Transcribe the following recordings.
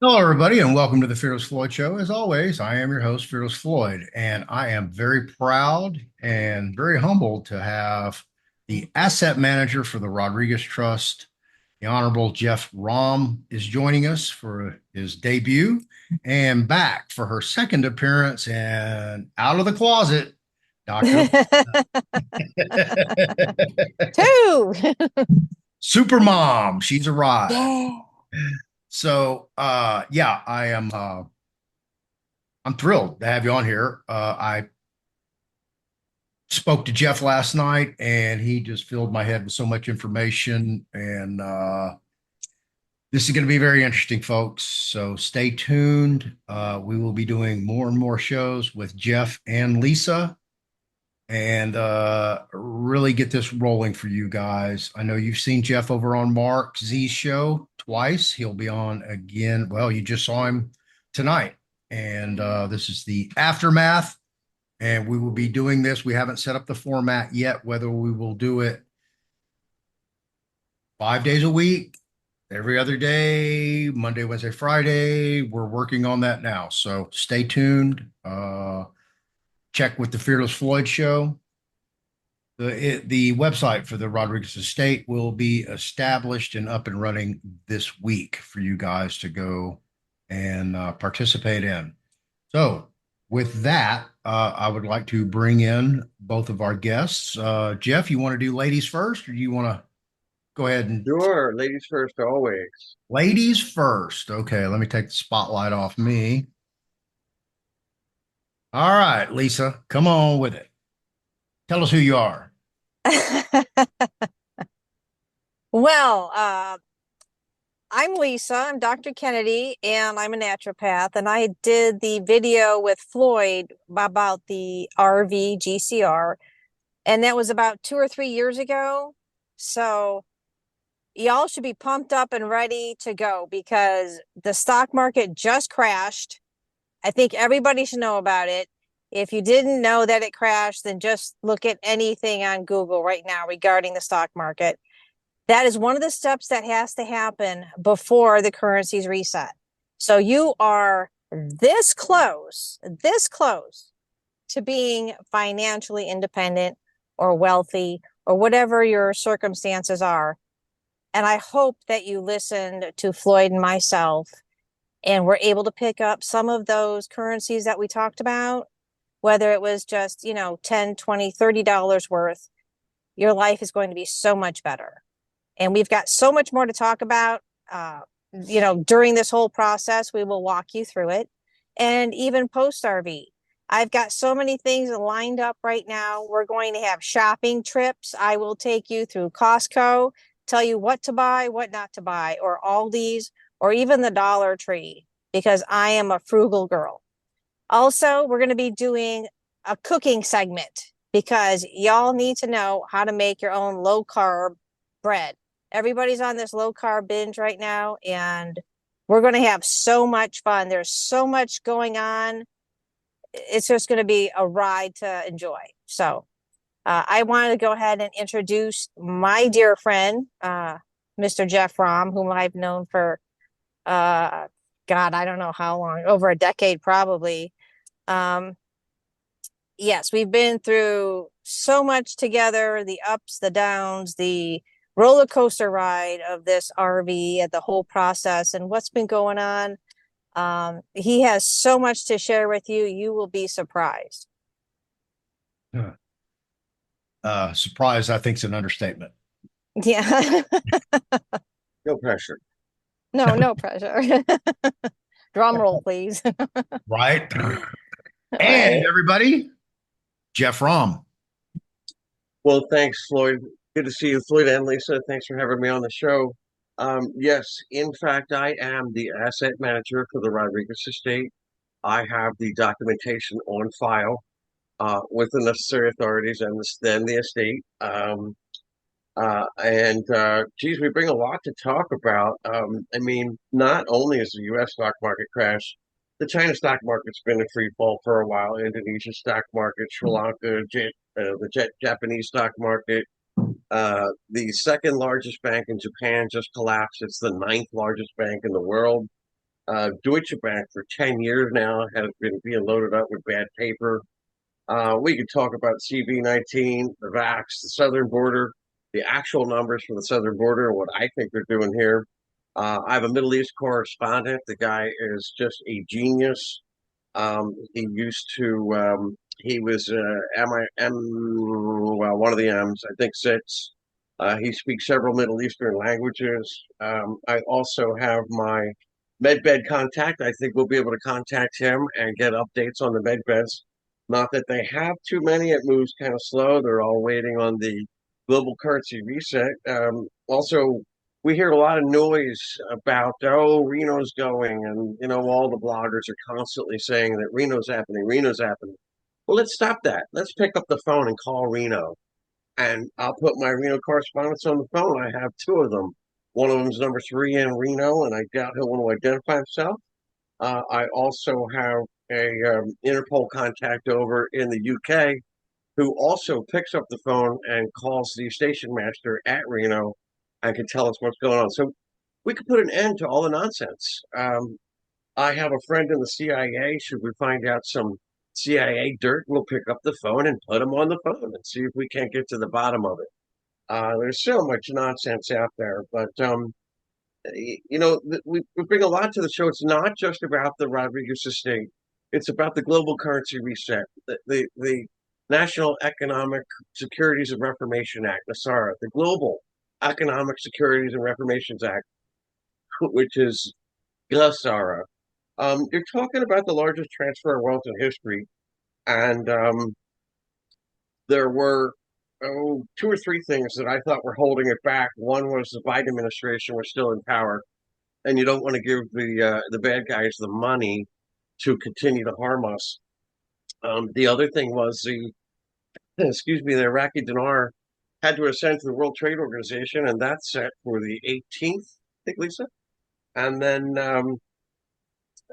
Hello, everybody, and welcome to the Fearless Floyd Show. As always, I am your host, Fearless Floyd, and I am very proud and very humbled to have the asset manager for the Rodriguez Trust, the Honorable Jeff Rahm, is joining us for his debut and back for her second appearance and out of the closet, Dr. Two. Supermom. She's arrived. Yeah. So I am I'm thrilled to have you on here. I spoke to Jeff last night and he just filled my head with so much information. And this is going to be very interesting, folks. So stay tuned. We will be doing more and more shows with Jeff and Lisa and really get this rolling for you guys. I know you've seen Jeff over on Mark Z's show twice. He'll be on again. Well, you just saw him tonight. And this is the aftermath, and we will be doing this. We haven't set up the format yet, whether we will do it 5 days a week, every other day, Monday, Wednesday, Friday. We're working on that now. So stay tuned. Check with the Fearless Floyd show. The website for the Rodriguez estate will be established and up and running this week for you guys to go and participate in. So, with that, I would like to bring in both of our guests. Jeff, you want to do ladies first, or do you want to go ahead and Sure, ladies first always. ladies first? Okay, let me take the spotlight off me. All right, Lisa, come on with it. Tell us who you are. Well, I'm Lisa. I'm Dr. Kennedy, and I'm a naturopath. And I did the video with Floyd about the RV GCR, and that was about 2 or 3 years ago. So y'all should be pumped up and ready to go because the stock market just crashed. I think everybody should know about it. If you didn't know that it crashed, then just look at anything on Google right now regarding the stock market. That is one of the steps that has to happen before the currencies reset. So you are this close to being financially independent or wealthy or whatever your circumstances are. And I hope that you listened to Floyd and myself and were able to pick up some of those currencies that we talked about, whether it was just, 10, 20, $30 worth. Your life is going to be so much better. And we've got so much more to talk about. During this whole process, we will walk you through it. And even post RV. I've got so many things lined up right now. We're going to have shopping trips. I will take you through Costco, tell you what to buy, what not to buy, or Aldi's, or even the Dollar Tree, because I am a frugal girl. Also, we're going to be doing a cooking segment because y'all need to know how to make your own low carb bread. Everybody's on this low carb binge right now, and we're going to have so much fun. There's so much going on. It's just going to be a ride to enjoy. So, I wanted to go ahead and introduce my dear friend, Mr. Jeff Rahm, whom I've known for, God, I don't know how long, over a decade probably. Um, yes, we've been through so much together, the ups, the downs, the roller coaster ride of this RV and the whole process and what's been going on. He has so much to share with you. You will be surprised. Surprise, I think, is an understatement. Yeah. No pressure. No, no pressure. Drum roll, please. Right? All And right. everybody, Jeff Rahm. Well, thanks, Floyd. Good to see you, Floyd and Lisa. Thanks for having me on the show. Yes, in fact, I am the asset manager for the Rodriguez estate. I have the documentation on file with the necessary authorities and then the estate. Geez, we bring a lot to talk about. Not only is the U.S. stock market crash, the China stock market's been in free fall for a while. Indonesia stock market, Sri Lanka, Japanese stock market. The second largest bank in Japan just collapsed. It's the ninth largest bank in the world. Deutsche Bank for 10 years now has been being loaded up with bad paper. We could talk about CV-19, the vax, the southern border, the actual numbers for the southern border, and what I think they're doing here. I have a Middle East correspondent. The guy is just a genius. He was well, one of the M's, I think six. He speaks several Middle Eastern languages. I also have my medbed contact. I think we'll be able to contact him and get updates on the medbeds. Not that they have too many, it moves kind of slow. They're all waiting on the global currency reset. Also, we hear a lot of noise about, oh, Reno's going, and all the bloggers are constantly saying that Reno's happening, Reno's happening. Well, let's stop that. Let's pick up the phone and call Reno, and I'll put my Reno correspondents on the phone. I have two of them. One of them's number three in Reno, and I doubt he'll want to identify himself. I also have a Interpol contact over in the UK who also picks up the phone and calls the station master at Reno and can tell us what's going on. So we could put an end to all the nonsense. I have a friend in the CIA. Should we find out some CIA dirt, we'll pick up the phone and put him on the phone and see if we can't get to the bottom of it. There's so much nonsense out there, but we bring a lot to the show. It's not just about the Rodriguez estate. It's about the global currency reset, the National Economic Securities and Reformation Act, NASARA, the Global Economic Securities and Reformations Act, which is GLSARA. You're talking about the largest transfer of wealth in history, and there were two or three things that I thought were holding it back. One was the Biden administration was still in power, and you don't want to give the bad guys the money to continue to harm us. The other thing was the Iraqi dinar had to ascend to the World Trade Organization, and that's set for the 18th, I think, Lisa. And then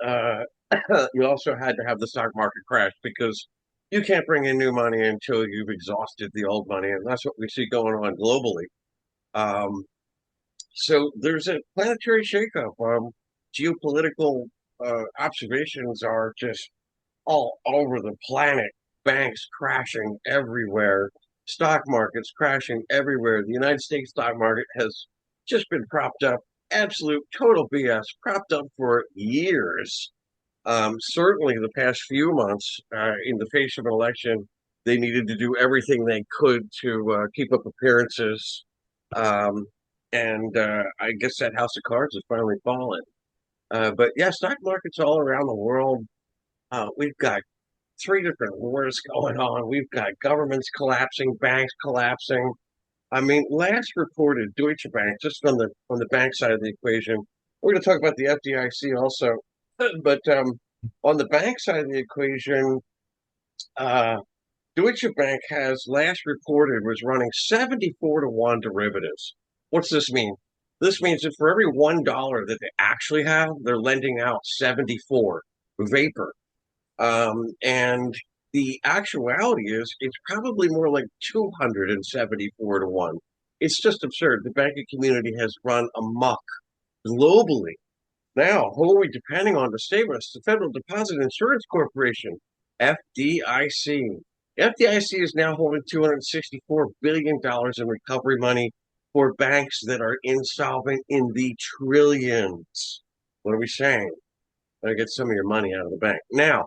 uh, you also had to have the stock market crash because you can't bring in new money until you've exhausted the old money, and that's what we see going on globally. Um, so there's a planetary shakeup. Geopolitical observations are just all over the planet. Banks crashing everywhere, stock markets crashing everywhere. The United States stock market has just been propped up, absolute total BS, propped up for years. Certainly, the past few months, in the face of an election, they needed to do everything they could to keep up appearances. Um, and I guess that house of cards has finally fallen. But yeah, stock markets all around the world. We've got three different wars going on. We've got governments collapsing, banks collapsing. I mean, last reported Deutsche Bank, just on the bank side of the equation. We're going to talk about the FDIC also, but on the bank side of the equation, uh, Deutsche Bank has last reported was running 74 to 1 derivatives. What's this mean? This means that for every $1 that they actually have, they're lending out 74 vapor. And the actuality is it's probably more like 274 to 1. It's just absurd. The banking community has run amok globally. Now, who are we depending on to save us? The Federal Deposit Insurance Corporation, FDIC. FDIC is now holding $264 billion in recovery money for banks that are insolvent in the trillions. What are we saying? Better get some of your money out of the bank. Now,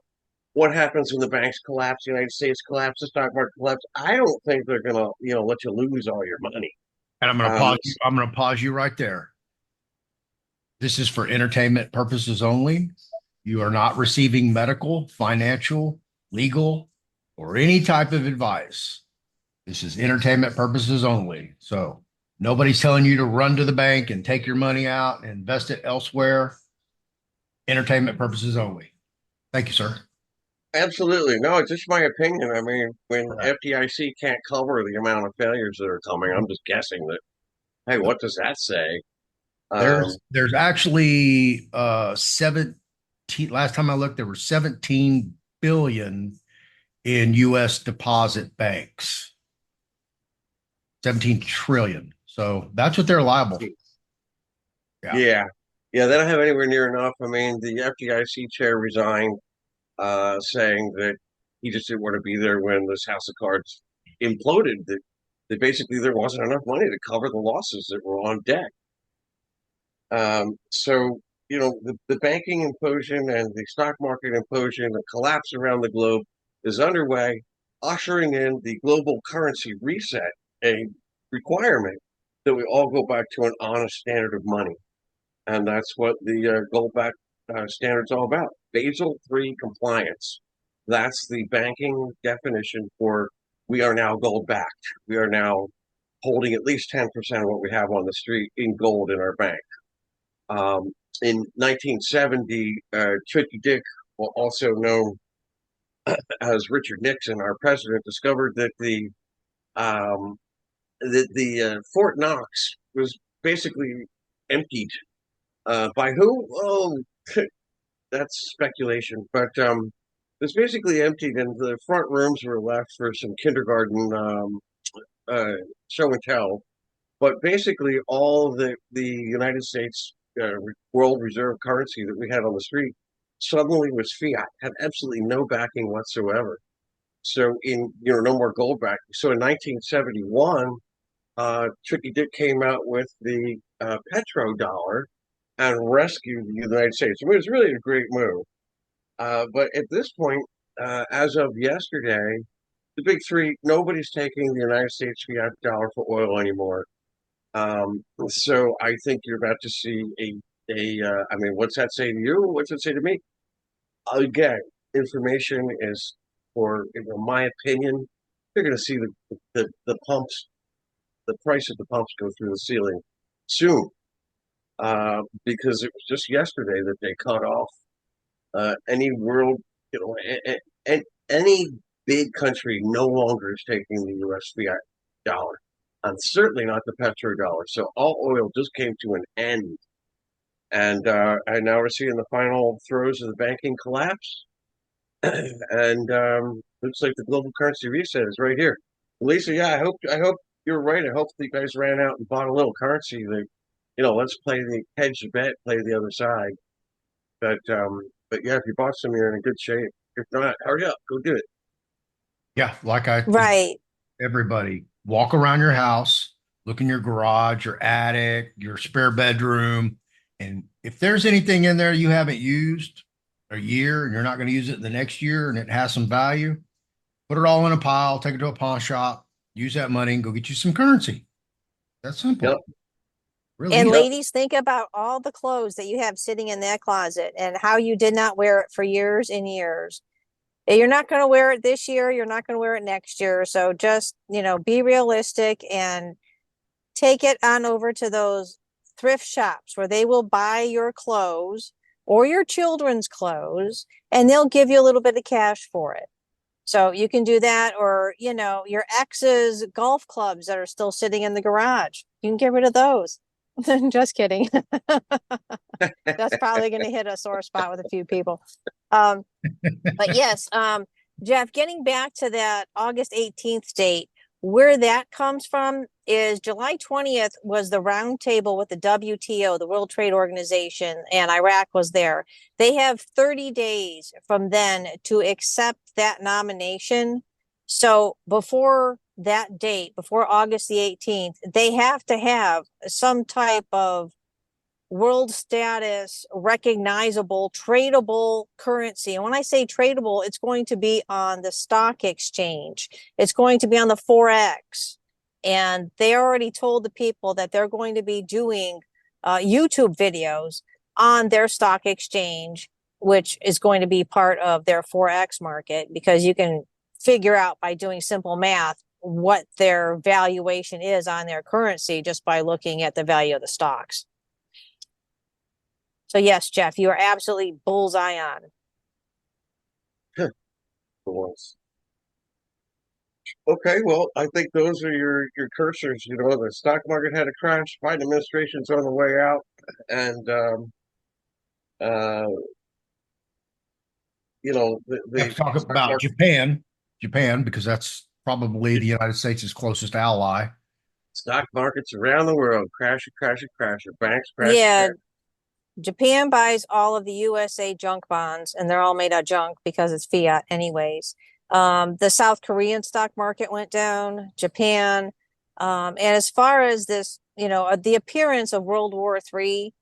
what happens when the banks collapse, the United States collapse, the stock market collapse? I don't think they're gonna, let you lose all your money. And I'm going to pause you. I'm going to pause you right there. This is for entertainment purposes only. You are not receiving medical, financial, legal, or any type of advice. This is entertainment purposes only. So nobody's telling you to run to the bank and take your money out and invest it elsewhere. Entertainment purposes only. Thank you, sir. Absolutely. No, it's just my opinion. I mean, when Right. FDIC can't cover the amount of failures that are coming, I'm just guessing that, hey, what does that say? Um, There's actually 17, last time I looked, there were 17 billion in US deposit banks. 17 trillion. So that's what they're liable for. Yeah. yeah. Yeah, they don't have anywhere near enough. I mean, the FDIC chair resigned, saying that he just didn't want to be there when this house of cards imploded. That basically there wasn't enough money to cover the losses that were on deck. So, the banking implosion and the stock market implosion, the collapse around the globe is underway, ushering in the global currency reset, a requirement that we all go back to an honest standard of money. And that's what the gold back standard's all about. Basel III compliance. That's the banking definition for we are now gold backed. We are now holding at least 10% of what we have on the street in gold in our bank. In 1970, Tricky Dick, well, also known as Richard Nixon, our president, discovered that the Fort Knox was basically emptied. By who? Oh, that's speculation. But it's basically emptied, and the front rooms were left for some kindergarten uh, show and tell. But basically, all the United States world reserve currency that we had on the street suddenly was fiat, had absolutely no backing whatsoever. So no more gold backing. So in 1971, Tricky Dick came out with the petrodollar and rescued the United States. I mean, it was really a great move. But at this point, as of yesterday, the big three, nobody's taking the United States fiat dollar for oil anymore. So I think you're about to see I mean, what's that say to you? What's it say to me? Again, information is, for my opinion, you're going to see the pumps, the price of the pumps go through the ceiling soon, because it was just yesterday that they cut off any world, and any big country no longer is taking the U.S. fiat dollar, and certainly not the petrodollar. So all oil just came to an end, and now we're seeing the final throes of the banking collapse, and looks like the global currency reset is right here. Lisa, yeah, I hope you're right. I hope you guys ran out and bought a little currency. That let's play the hedge bet, play the other side. But yeah, if you bought some, you're in a good shape. If not, hurry up, go do it. Yeah, like I Right. everybody walk around your house, look in your garage, your attic, your spare bedroom, and if there's anything in there you haven't used a year and you're not going to use it the next year and it has some value, put it all in a pile, take it to a pawn shop, use that money and go get you some currency. That's simple. Yep. Really And easy. ladies, think about all the clothes that you have sitting in that closet and how you did not wear it for years and years. You're not going to wear it this year. You're not going to wear it next year. So just, be realistic and take it on over to those thrift shops where they will buy your clothes or your children's clothes and they'll give you a little bit of cash for it. So you can do that, or, your ex's golf clubs that are still sitting in the garage. You can get rid of those. Just kidding. That's probably going to hit a sore spot with a few people. But yes, Jeff, getting back to that August 18th date, where that comes from is July 20th was the roundtable with the WTO, the World Trade Organization, and Iraq was there. They have 30 days from then to accept that nomination. So before that date, before August the 18th, they have to have some type of world status, recognizable, tradable currency. And when I say tradable, it's going to be on the stock exchange. It's going to be on the Forex. And they already told the people that they're going to be doing YouTube videos on their stock exchange, which is going to be part of their Forex market, because you can figure out by doing simple math what their valuation is on their currency just by looking at the value of the stocks. So yes, Jeff, you are absolutely bullseye on. Okay, well, I think those are your cursors. The stock market had a crash. Biden administration's on the way out, and uh, Let's the talk stock about market, Japan, because that's probably the United States' closest ally. stock markets around the world crashing, crashing, crashing. Banks crash, Yeah, crash. Japan buys all of the USA junk bonds, and they're all made of junk because it's fiat anyways. The South Korean stock market went down, Japan. And as far as this, the appearance of World War III,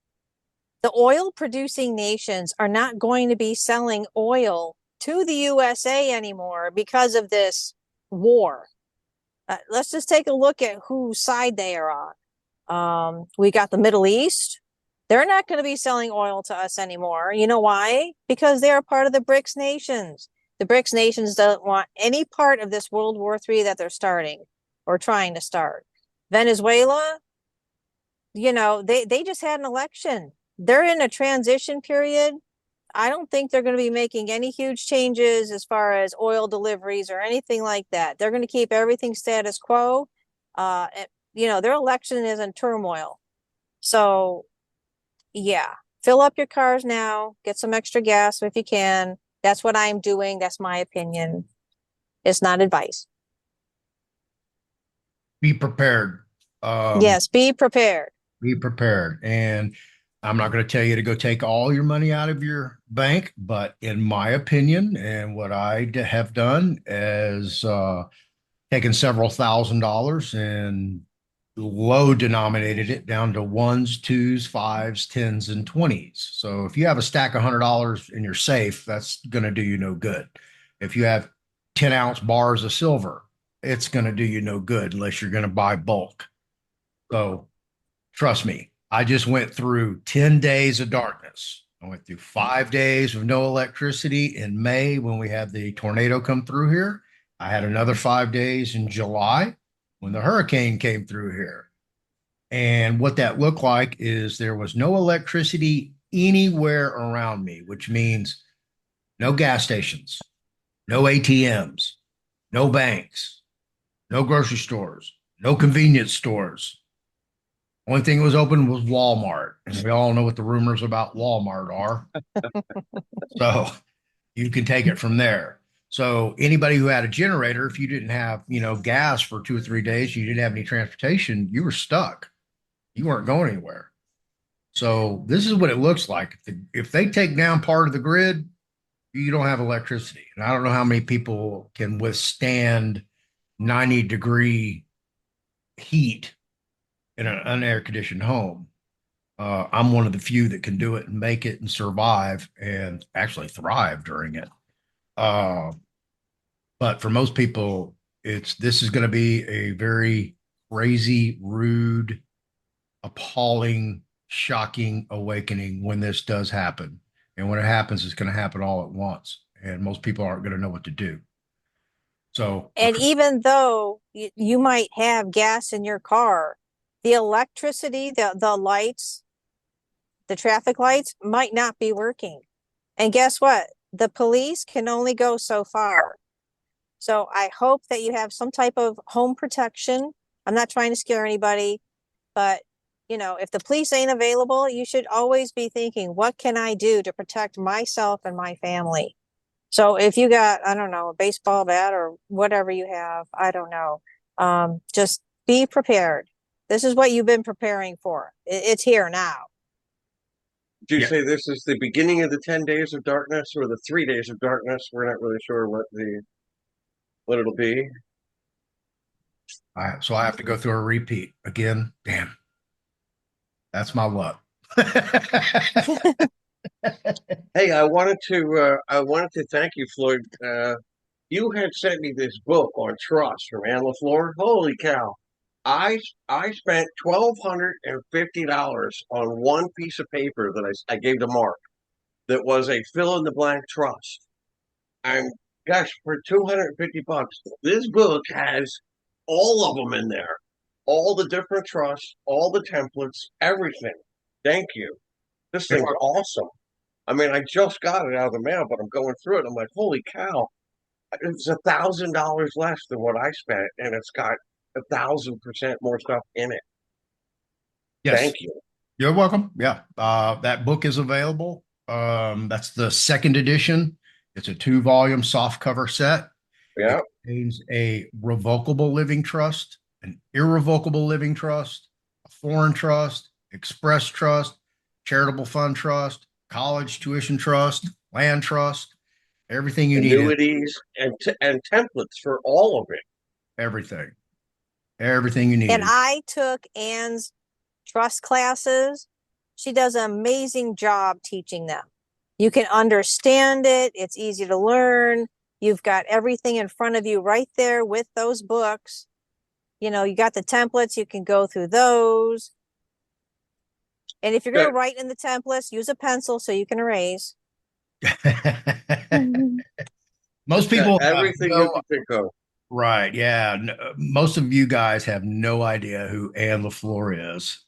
the oil producing nations are not going to be selling oil to the USA anymore because of this war. Let's just take a look at whose side they are on. We got the Middle East. They're not going to be selling oil to us anymore. You know why? Because they are part of the BRICS nations. The BRICS nations don't want any part of this World War III that they're starting or trying to start. Venezuela, they just had an election. They're in a transition period. I don't think they're going to be making any huge changes as far as oil deliveries or anything like that. They're going to keep everything status quo. Their election is in turmoil. So, yeah, fill up your cars now, get some extra gas if you can. That's what I'm doing. That's my opinion. It's not advice. Be prepared. Yes, be prepared. Be prepared. And I'm not going to tell you to go take all your money out of your bank, but in my opinion, and what I have done is taken several $1,000s and low denominated it down to ones, twos, fives, tens, and 20s. So if you have a stack of $100 in your safe, that's going to do you no good. If you have 10-ounce bars of silver, it's going to do you no good unless you're going to buy bulk. So trust me, I just went through 10 days of darkness. I went through 5 days of no electricity in May when we had the tornado come through here. I had another 5 days in July when the hurricane came through here. And what that looked like is there was no electricity anywhere around me, which means no gas stations, no ATMs, no banks, no grocery stores, no convenience stores. Only thing that was open was Walmart. And we all know what the rumors about Walmart are. So you can take it from there. So anybody who had a generator, if you didn't have, gas for 2 or 3 days, you didn't have any transportation, you were stuck. You weren't going anywhere. So this is what it looks like. If they take down part of the grid, you don't have electricity. And I don't know how many people can withstand 90-degree heat in an unair conditioned home. I'm one of the few that can do it and make it and survive and actually thrive during it. But for most people, this is going to be a very crazy, rude, appalling, shocking awakening when this does happen. And when it happens, it's going to happen all at once. And most people aren't going to know what to do. So, And even though you might have gas in your car, the electricity, the lights, the traffic lights might not be working. And guess what? The police can only go so far. So I hope that you have some type of home protection. I'm not trying to scare anybody, but if the police ain't available, you should always be thinking, what can I do to protect myself and my family? So if you got, I don't know, a baseball bat or whatever you have, I don't know. Just be prepared. This is what you've been preparing for. It's here now. Do you say this is the beginning of the 10 days of darkness or the 3 days of darkness? We're not really sure what it'll be. So I have to go through a repeat again. Damn. That's my luck. Hey, I wanted to thank you, Floyd. You had sent me this book on trust from Ann LaFleur. Holy cow! I spent $1,250 on one piece of paper that I gave to Mark that was a fill in the blank trust. And gosh, for $250, this book has all of them in there, all the different trusts, all the templates, everything. Thank you. This thing's awesome. I mean, I just got it out of the mail, but I'm going through it. I'm like, holy cow! It's $1,000 less than what I spent, and it's got 1,000% more stuff in it. Yes. Thank you. You're welcome. Yeah. That book is available. That's the second edition. It's a 2-volume soft cover set. Yeah. It contains a revocable living trust, an irrevocable living trust, a foreign trust, express trust, charitable fund trust, college tuition trust, land trust, everything you need, Annuities and templates for all of it. everything, everything you And need. I took Anne's trust classes. She does an amazing job teaching them. You can understand it. It's easy to learn. You've got everything in front of you right there with those books. You know, you got the templates. You can go through those. And if you're going to write in the templates, use a pencil so you can erase. Most people have Everything you no can think of. right. Yeah. Most of you guys have no idea who Anne LaFleur is.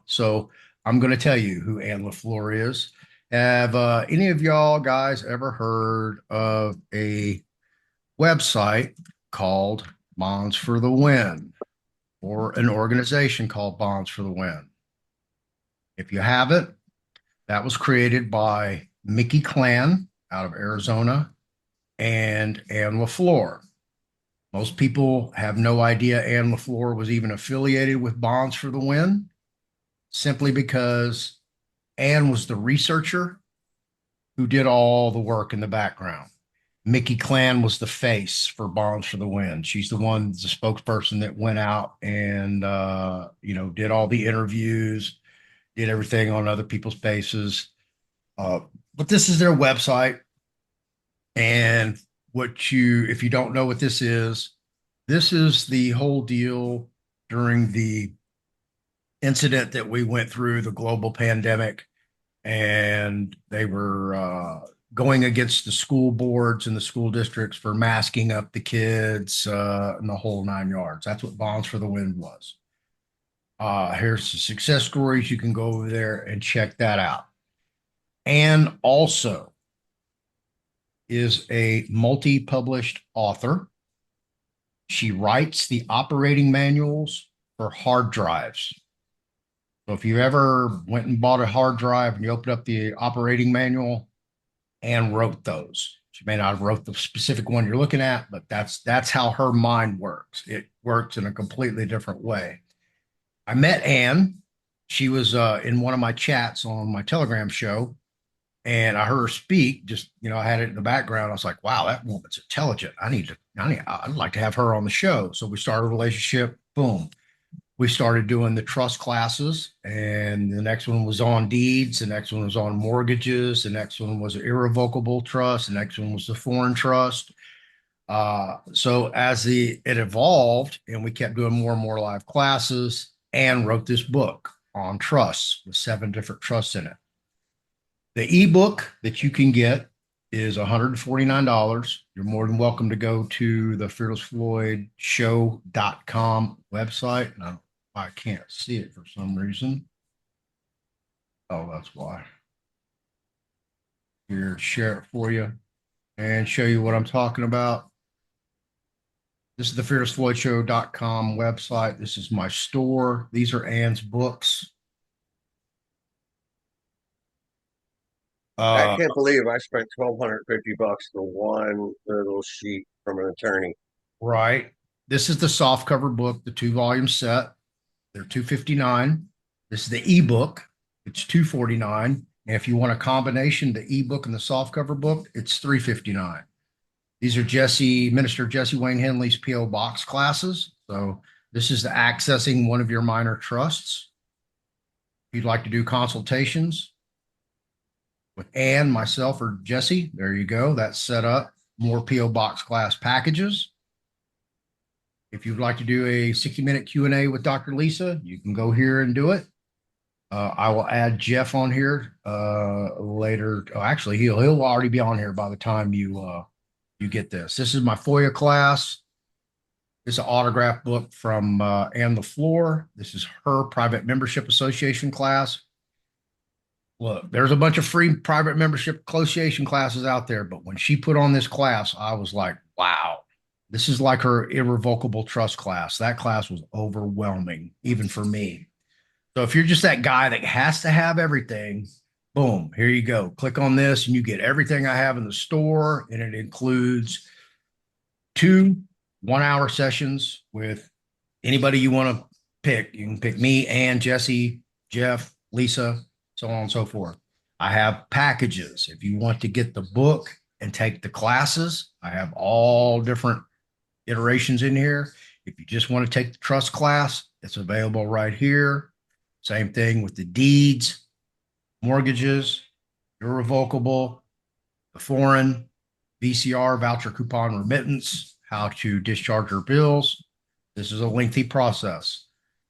So I'm going to tell you who Anne LaFleur is. Have any of y'all guys ever heard of a website called Bonds for the Win or an organization called Bonds for the Win? If you haven't, that was created by Mickey Clan out of Arizona and Anne LaFleur. Most people have no idea Anne LaFleur was even affiliated with Bonds for the Win, simply because Anne was the researcher who did all the work in the background. Mickey Clan was the face for Bonds for the Win. She's the one, the spokesperson that went out and did all the interviews, did everything on other people's bases. But this is their website, and if you don't know what this is the whole deal during the incident that we went through, the global pandemic, and they were going against the school boards and the school districts for masking up the kids and the whole 9 yards. That's what Bonds for the Wind was. Here's the success stories. You can go over there and check that out. And also is a multi-published author. She writes the operating manuals for hard drives. So if you ever went and bought a hard drive and you opened up the operating manual and wrote those, she may not have wrote the specific one you're looking at, but that's how her mind works. It works in a completely different way. I met Anne. She was in one of my chats on my Telegram show, and I heard her speak. Just I had it in the background. I was like, "Wow, that woman's intelligent. I'd like to have her on the show." So we started a relationship. Boom. We started doing the trust classes, and the next one was on deeds. The next one was on mortgages. The next one was irrevocable trust. The next one was the foreign trust. So as it evolved, and we kept doing more and more live classes, Anne wrote this book on trusts with 7 different trusts in it. The ebook that you can get is $149. You're more than welcome to go to the fearlessfloydshow.com website. And I can't see it for some reason. Oh, that's why. Here, share it for you and show you what I'm talking about. This is the fearlessfloydshow.com website. This is my store. These are Anne's books. I can't believe I spent $1,250 for one little sheet from an attorney. Right. This is the soft cover book, the 2-volume set. They're $259. This is the ebook. It's $249. And if you want a combination, the ebook and the soft cover book, it's $359. These are Minister Jesse Wayne Henley's PO Box classes. So this is the accessing one of your minor trusts. If you'd like to do consultations with Ann, myself, or Jesse, there you go. That's set up. More PO Box class packages. If you'd like to do a 60-minute Q&A with Dr. Lisa, you can go here and do it. I will add Jeff on here later. Oh, actually, he'll already be on here by the time you get this. This is my FOIA class. This is an autograph book from Anne LaFleur. This is her private membership association class. Look, there's a bunch of free private membership association classes out there, but when she put on this class, I was like, wow, this is like her irrevocable trust class. That class was overwhelming, even for me. So if you're just that guy that has to have everything, boom, here you go. Click on this and you get everything I have in the store. And it includes 2 1-hour sessions with anybody you want to pick. You can pick me, Ann, Jesse, Jeff, Lisa. so on and so forth. I have packages. If you want to get the book and take the classes, I have all different iterations in here. If you just want to take the trust class, it's available right here. Same thing with the deeds, mortgages, irrevocable, the foreign, VCR, voucher coupon remittance, how to discharge your bills. This is a lengthy process.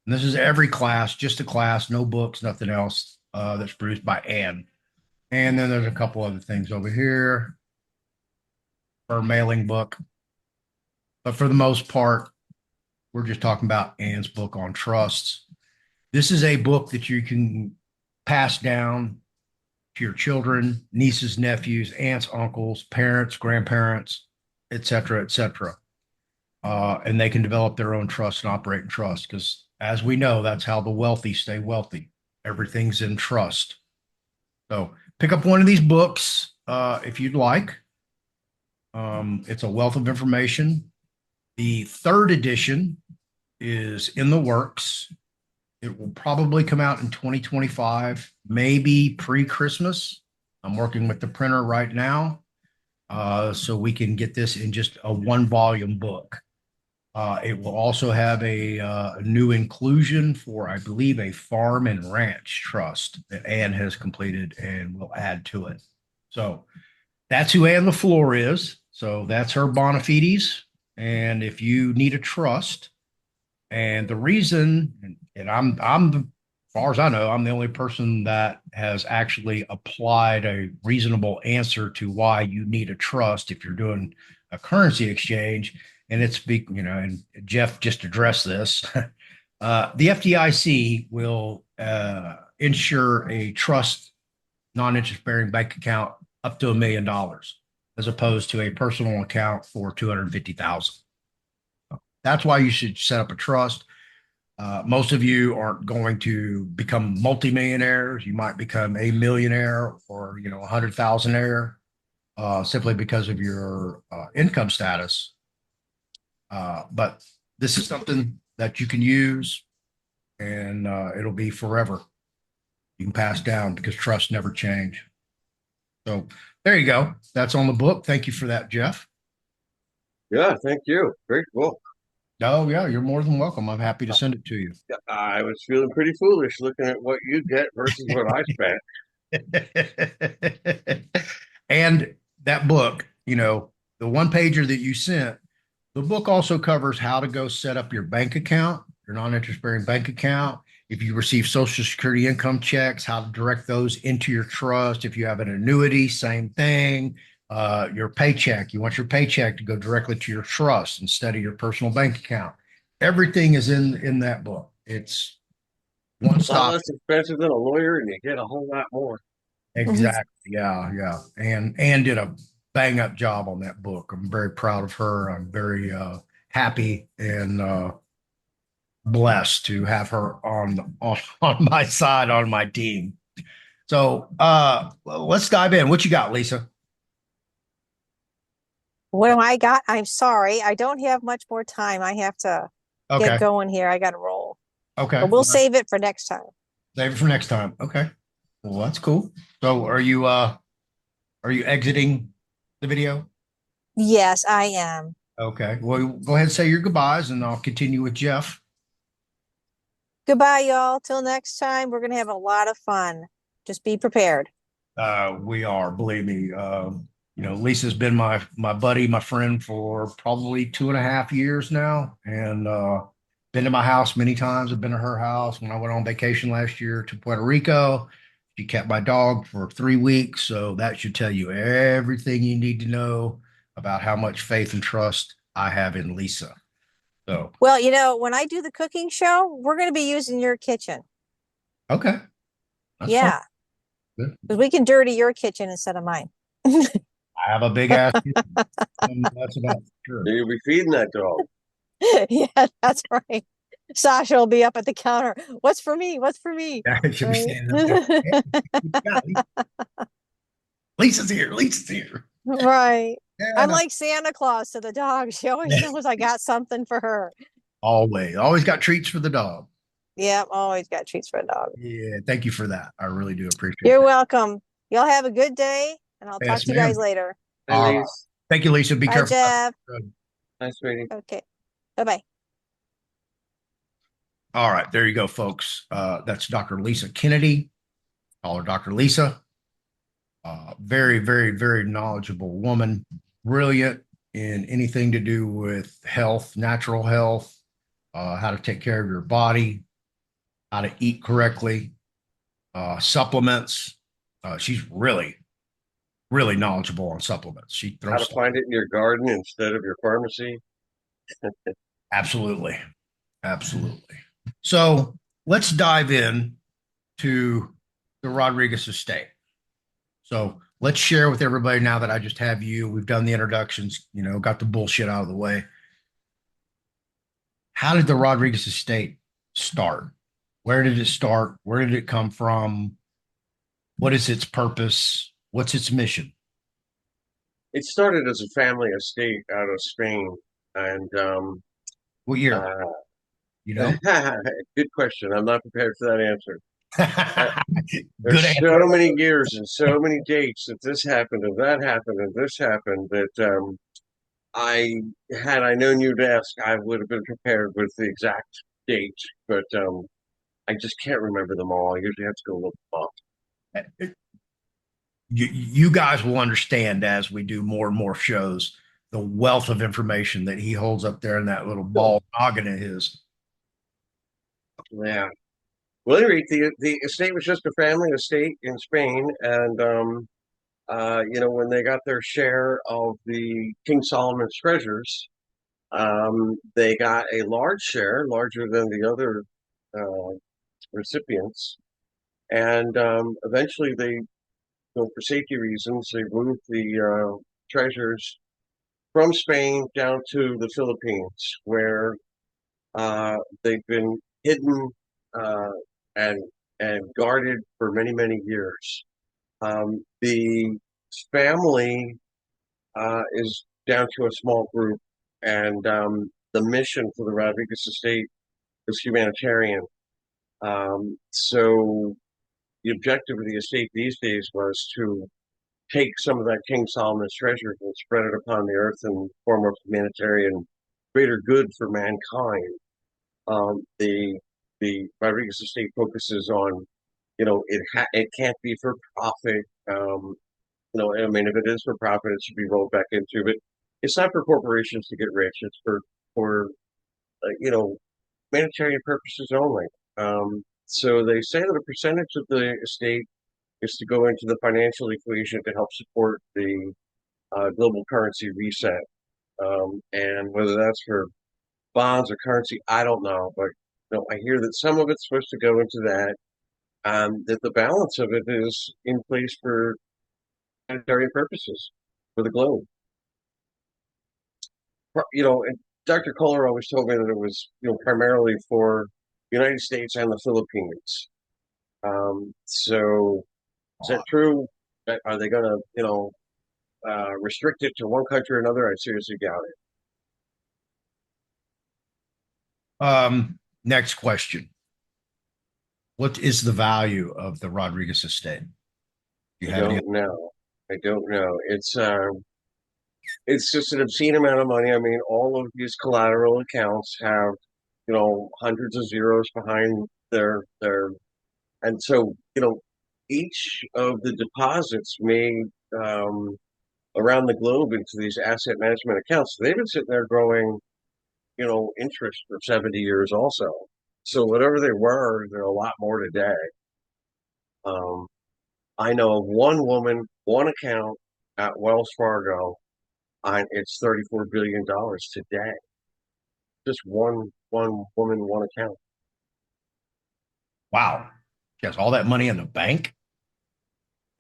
And this is every class, just a class, no books, nothing else that's produced by Ann. And then there's a couple other things over here, her mailing book. But for the most part, we're just talking about Ann's book on trusts. This is a book that you can pass down to your children, nieces, nephews, aunts, uncles, parents, grandparents, et cetera, et cetera. And they can develop their own trust and operate in trust because, as we know, that's how the wealthy stay wealthy. Everything's in trust. So pick up one of these books if you'd like. It's a wealth of information. The third edition is in the works. It will probably come out in 2025, maybe pre-Christmas. I'm working with the printer right now, so we can get this in just a one volume book. It will also have a new inclusion for, I believe, a farm and ranch trust that Ann has completed and will add to it. So that's who Ann LaFleur is. So that's her bona fides. And if you need a trust, and the reason, and as far as I know, I'm the only person that has actually applied a reasonable answer to why you need a trust if you're doing a currency exchange. And and Jeff just addressed this. The FDIC will insure a trust non-interest bearing bank account up to $1 million, as opposed to a personal account for 250,000. That's why you should set up a trust. Most of you aren't going to become multimillionaires. You might become a millionaire or, 100,000-aire simply because of your income status. But this is something that you can use and it'll be forever. You can pass down because trusts never change. So there you go. That's on the book. Thank you for that, Jeff. Yeah, thank you. Very cool. Oh, yeah, you're more than welcome. I'm happy to send it to you. I was feeling pretty foolish looking at what you get versus what I spent. And that book, the one pager that you sent, the book also covers how to go set up your bank account, your non-interest bearing bank account. If you receive Social Security income checks, how to direct those into your trust. If you have an annuity, same thing. Your paycheck, you want your paycheck to go directly to your trust instead of your personal bank account. Everything is in that book. It's one It's a lot stop. less expensive than a lawyer, and you get a whole lot more. Exactly. Yeah, yeah. And did a bang up job on that book. I'm very proud of her. I'm very happy and blessed to have her on my side, on my team. So let's dive in. What you got, Lisa? What do I got? I'm sorry. I don't have much more time. I have to get Okay. going here. I got to roll. Okay. But we'll save it for next time. Save it for next time. Okay. Well, that's cool. So are you exiting the video? Yes, I am. Okay. Well, go ahead and say your goodbyes and I'll continue with Jeff. Goodbye, y'all. Till next time, we're going to have a lot of fun. Just be prepared. We are, believe me. Lisa's been my buddy, my friend for probably 2.5 years now, and been to my house many times. I've been to her house when I went on vacation last year to Puerto Rico. She kept my dog for 3 weeks, so that should tell you everything you need to know about how much faith and trust I have in Lisa. So, Well, when I do the cooking show, we're going to be using your kitchen. okay, that's fine. Yeah, Good. because we can dirty your kitchen instead of mine. I have a big ass kitchen, and that's about sure. You'll be feeding that dog. Yeah, that's right. Sasha will be up at the counter. What's for me? What's for me? Yeah, she'll be Right? standing up there. Lisa's here. Lisa's here. Right. Yeah, I'm no, like Santa Claus to the dog. She always knows I got something for her. always got treats for the dog. Yeah, always got treats for a dog. Yeah, thank you for that. I really do appreciate You're that. welcome. Y'all have a good day, and I'll talk Yes, to you guys ma'am. later. Hi, Lise. Thank you, Lisa. Be Bye, careful. Jeff. Nice meeting. Okay. Bye-bye. All right, there you go, folks. That's Dr. Lisa Kennedy. Call her Dr. Lisa. Very, very, very knowledgeable woman. Brilliant in anything to do with health, natural health, how to take care of your body, how to eat correctly, supplements. She's really, really knowledgeable on supplements. She How throws to stuff. find it in your garden instead of your pharmacy. Absolutely. Absolutely. So let's dive in to the Rodriguez estate. So let's share with everybody now that I just have you. We've done the introductions, got the bullshit out of the way. How did the Rodriguez estate start? Where did it start? Where did it come from? What is its purpose? What's its mission? It started as a family estate out of Spain, and What year? uh, You know? good question. I'm not prepared for that answer. Uh, Good there's answer. so many years and so many dates that this happened and that happened and this happened that I had I known you'd ask, I would have been prepared with the exact date, but I just can't remember them all. I usually have to go look them up. You guys will understand as we do more and more shows the wealth of information that he holds up there in that little ball noggin of his. Yeah. Well, at any rate, the estate was just a family estate in Spain, and when they got their share of the King Solomon's treasures, they got a large share, larger than the other uh, recipients, and eventually for safety reasons, they moved the treasures from Spain down to the Philippines, where they've been hidden uh, and guarded for many, many years. The family is down to a small group, and the mission for the Rodriguez estate is humanitarian. So the objective of the estate these days was to take some of that King Solomon's treasure and spread it upon the earth in form of humanitarian greater good for mankind. The Rodriguez estate focuses on, it can't be for profit. I mean, if it is for profit, it should be rolled back into. But it's not for corporations to get rich. It's for humanitarian purposes only. So they say that a percentage of the estate is to go into the financial equation to help support the global currency reset. And whether that's for bonds or currency, I don't know. But I hear that some of it's supposed to go into that, that the balance of it is in place for humanitarian purposes for the globe. And Dr. Kohler always told me that it was, primarily for the United States and the Philippines. So is that true? Are they going to, restrict it to one country or another? I seriously doubt Next question. What is the value of the Rodriguez estate? Do it. you I have any? don't know. I don't know. It's just an obscene amount of money. I mean, all of these collateral accounts have, hundreds of zeros behind and so, each of the deposits made um, around the globe into these asset management accounts, they've been sitting there growing, interest for 70 years also. So whatever they were, they're a lot more today. Um, I know of one woman, one account at Wells Fargo, and it's $34 billion today. Just one woman, one account. Wow. She has all that money in the bank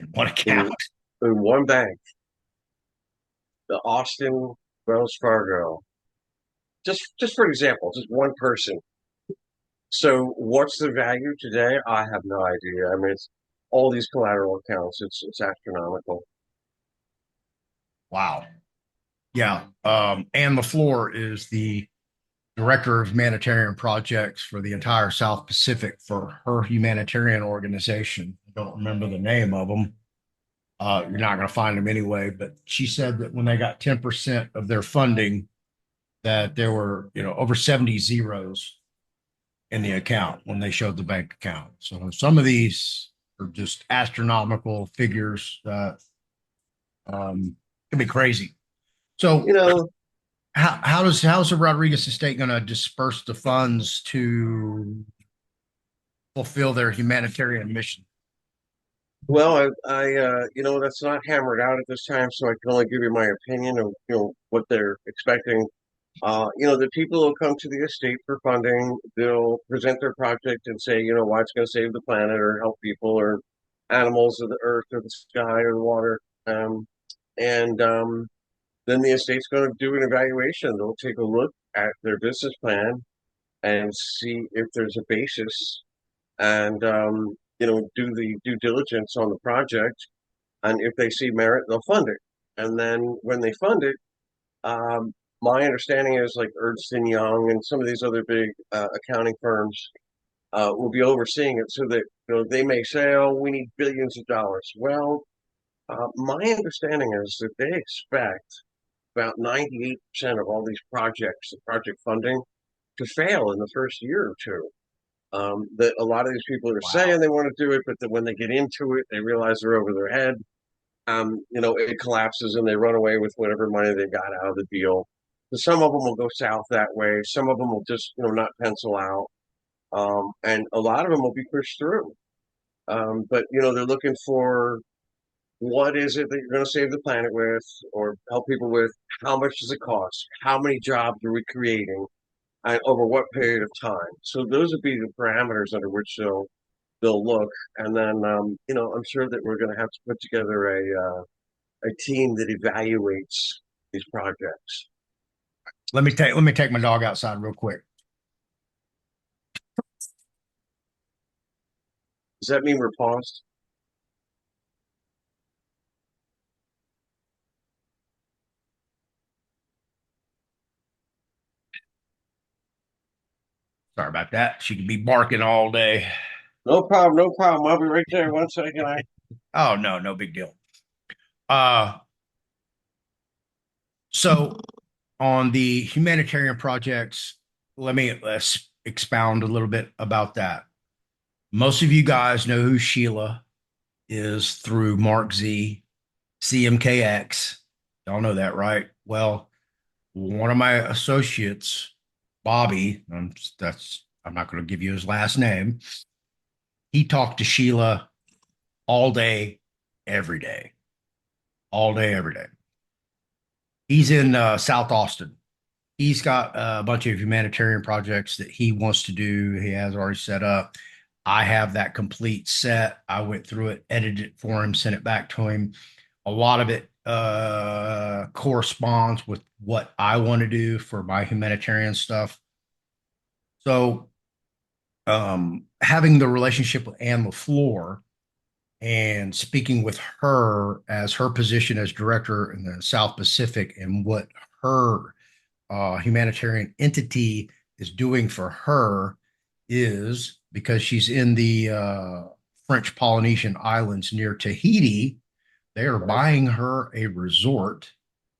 in one In, account. in one bank, the Austin Wells Fargo. Just for example, just one person. So what's the value today? I have no idea. I mean, it's all these collateral accounts. It's astronomical. Wow. Yeah. And the floor is the director of humanitarian projects for the entire South Pacific for her humanitarian organization. I don't remember the name of them. You're not going to find them anyway, but she said that when they got 10% of their funding, that there were, over 70 zeros in the account when they showed the bank account. So some of these are just astronomical figures that can be crazy. So You know, how's the Rodriguez estate going to disperse the funds to fulfill their humanitarian mission? well, that's not hammered out at this time, so I can only give you my opinion of, what they're expecting. The people will come to the estate for funding. They'll present their project and say, why it's going to save the planet or help people or animals or the earth or the sky or the water. And Then the estate's going to do an evaluation. They'll take a look at their business plan and see if there's a basis and, do the due diligence on the project. And if they see merit, they'll fund it. And then when they fund it, my understanding is like Ernst and Young and some of these other big accounting firms will be overseeing it, so that they may say, "Oh, we need billions of dollars." Well, my understanding is that they expect about 98% of all these projects, the project funding, to fail in the first year or two. That a lot of these people are saying they want to do it, but that when they get into it, they realize they're over their head. It collapses and they run away with whatever money they got out of the deal. So some of them will go south that way. Some of them will just, not pencil out. And a lot of them will be pushed through. But, they're looking for what is it that you're going to save the planet with or help people with? How much does it cost? How many jobs are we creating? And over what period of time? So those would be the parameters under which they'll look. And then, I'm sure that we're going to have to put together a team that evaluates these projects. Let me take my dog outside real quick. Does that mean we're paused? Sorry about that. She could be barking all day. No problem, no problem. I'll be right there. 1 second. Oh no, no big deal. Uh, so on the humanitarian projects, let's expound a little bit about that. Most of you guys know who Sheila is through Mark Z, CMKX. Y'all know that, right? Well, one of my associates, Bobby, I'm not going to give you his last name. He talked to Sheila all day, every day, all day, every day. He's in South Austin. He's got a bunch of humanitarian projects that he wants to do. He has already set up. I have that complete set. I went through it, edited it for him, sent it back to him. A lot of it corresponds with what I want to do for my humanitarian stuff. So, having the relationship with Ann LaFleur and speaking with her as her position as director in the South Pacific and what her humanitarian entity is doing for her is because she's in the French Polynesian islands near Tahiti. They are buying her a resort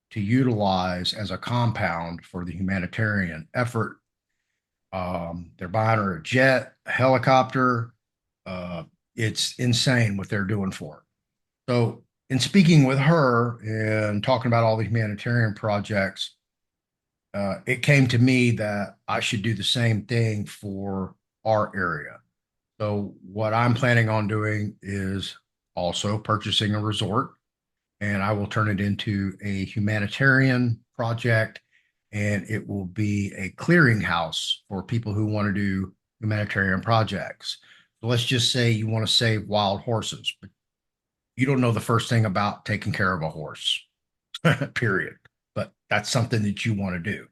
to utilize as a compound for the humanitarian effort. They're buying her a jet, a helicopter. It's insane what they're doing for her. So, in speaking with her and talking about all the humanitarian projects, it came to me that I should do the same thing for our area. So, what I'm planning on doing is also purchasing a resort, and I will turn it into a humanitarian project, and it will be a clearinghouse for people who want to do humanitarian projects. So, let's just say you want to save wild horses, but you don't know the first thing about taking care of a horse, period. But that's something that you want to do.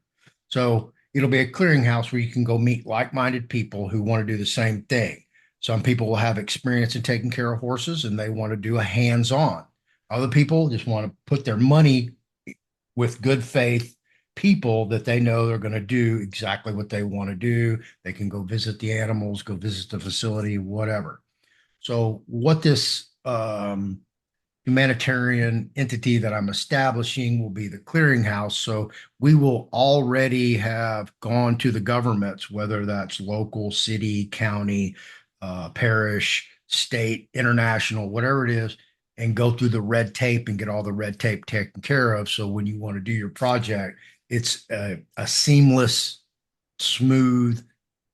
So it'll be a clearinghouse where you can go meet like-minded people who want to do the same thing. Some people will have experience in taking care of horses and they want to do a hands-on. Other people just want to put their money with good faith people that they know they're going to do exactly what they want to do. They can go visit the animals, go visit the facility, whatever. So what this humanitarian entity that I'm establishing will be the clearinghouse. So we will already have gone to the governments, whether that's local, city, county, parish, state, international, whatever it is, and go through the red tape and get all the red tape taken care of. So when you want to do your project, it's a seamless, smooth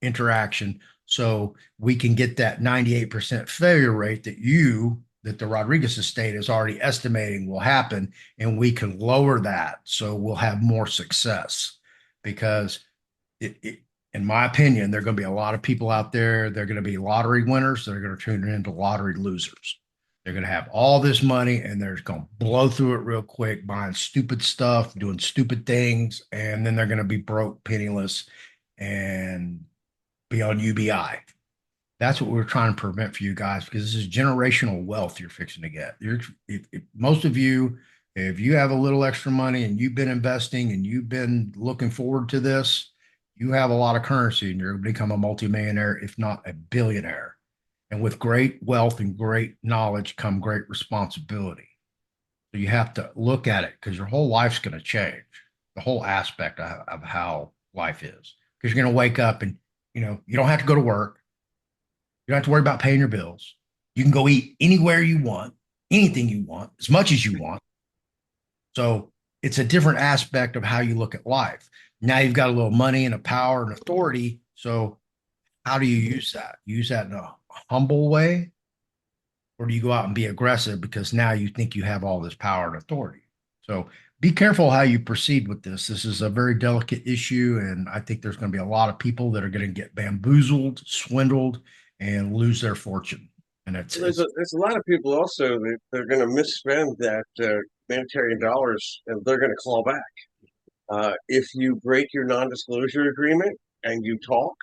interaction. So we can get that 98% failure rate that the Rodriguez estate is already estimating will happen, and we can lower that so we'll have more success. Because in my opinion, there are going to be a lot of people out there. They're going to be lottery winners. They're going to turn it into lottery losers. They're going to have all this money and they're going to blow through it real quick, buying stupid stuff, doing stupid things, and then they're going to be broke, penniless, and be on UBI. That's what we're trying to prevent for you guys, because this is generational wealth you're fixing to get. If most of you, if you have a little extra money and you've been investing and you've been looking forward to this, you have a lot of currency and you're going to become a multimillionaire, if not a billionaire. And with great wealth and great knowledge come great responsibility. So you have to look at it, because your whole life's going to change, the whole aspect of how life is. Because you're going to wake up and, you don't have to go to work. You don't have to worry about paying your bills. You can go eat anywhere you want, anything you want, as much as you want. So it's a different aspect of how you look at life. Now you've got a little money and a power and authority. So how do you use that? Use that in a humble way? Or do you go out and be aggressive because now you think you have all this power and authority? So be careful how you proceed with this. This is a very delicate issue, and I think there's going to be a lot of people that are going to get bamboozled, swindled, and lose their fortune. And There's a lot of people also that they're going to misspend that humanitarian dollars, and they're going to claw back. If you break your non-disclosure agreement and you talk,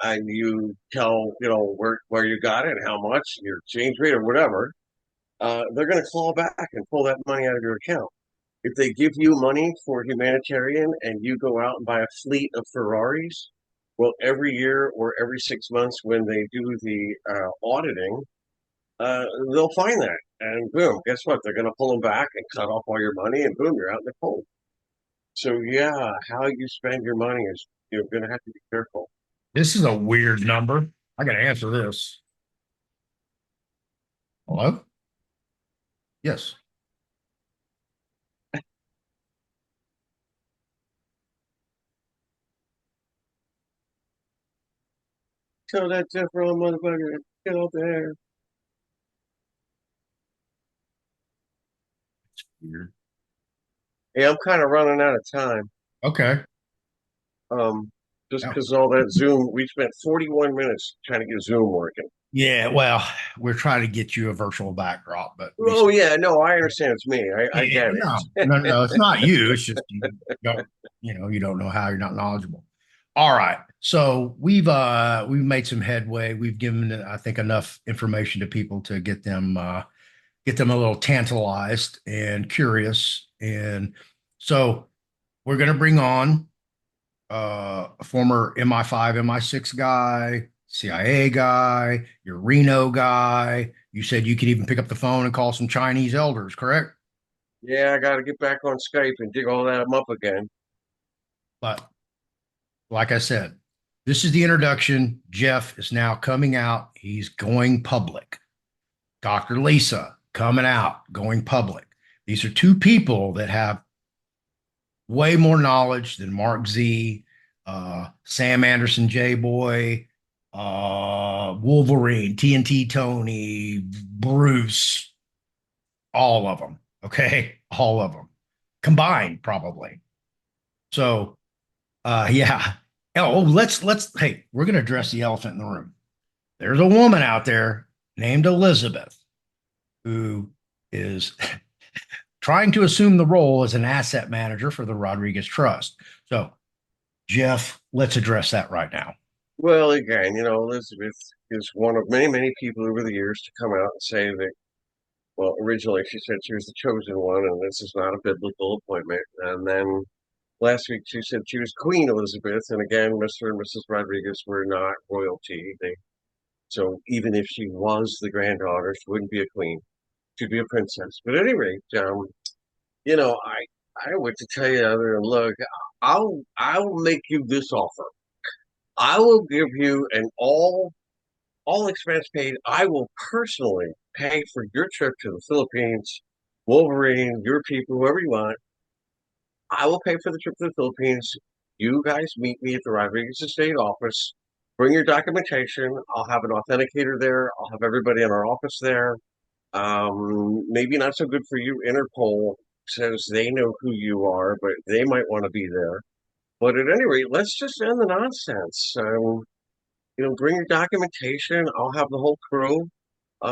and you tell where you got it and how much, your exchange rate or whatever, they're going to claw back and pull that money out of your account. If they give you money for humanitarian and you go out and buy a fleet of Ferraris, well, every year or every 6 months when they do the auditing, they'll find that. And boom, guess what? They're going to pull them back and cut off all your money, and boom, you're out in the cold. So, yeah, how you spend your money is you're going to have to be careful. This is a weird number. I got to answer this. Hello? Yes. Tell that Jeff Rahm motherfucker, get out there. Weird. Hey, I'm kind of running out of time. Okay. Um, just Yeah. because all that Zoom, we spent 41 minutes trying to get Zoom working. Yeah. Well, we're trying to get you a virtual backdrop, but Oh yeah, no, I understand. It's me. I yeah, get no, it. no, no, it's not you. It's just don't, you don't know how, you're not knowledgeable. All right. So we've made some headway. We've given, I think, enough information to people to get them a little tantalized and curious. And so we're going to bring on a former MI5, MI6 guy, CIA guy, your Reno guy. You said you could even pick up the phone and call some Chinese elders, correct? Yeah, I got to get back on Skype and dig all that up again. But like I said, this is the introduction. Jeff is now coming out. He's going public. Dr. Lisa coming out, going public. These are two people that have way more knowledge than Mark Z, Sam Anderson, J Boy, Wolverine, TNT Tony, Bruce, all of them. Okay. All of them combined, probably. So, yeah. Oh, hey, we're going to address the elephant in the room. There's a woman out there named Elizabeth who is trying to assume the role as an asset manager for the Rodriguez Trust. So, Jeff, let's address that right now. Well, again, Elizabeth is one of many, many people over the years to come out and say that, well, originally she said she was the chosen one and this is not a biblical appointment. And then last week she said she was Queen Elizabeth, and again, Mr. and Mrs. Rodriguez were not royalty. So even if she was the granddaughter, she wouldn't be a queen. She'd be a princess. But at any rate, you know, I don't know what to tell you other than look, I'll make you this offer. I will give you an all expense paid. I will personally pay for your trip to the Philippines, Wolverine, your people, whoever you want. I will pay for the trip to the Philippines. You guys meet me at the Rodriguez Estate office. Bring your documentation. I'll have an authenticator there. I'll have everybody in our office there. Maybe not so good for you, Interpol, since they know who you are, but they might want to be there. But at any rate, let's just end the nonsense. Bring your documentation. I'll have the whole crew.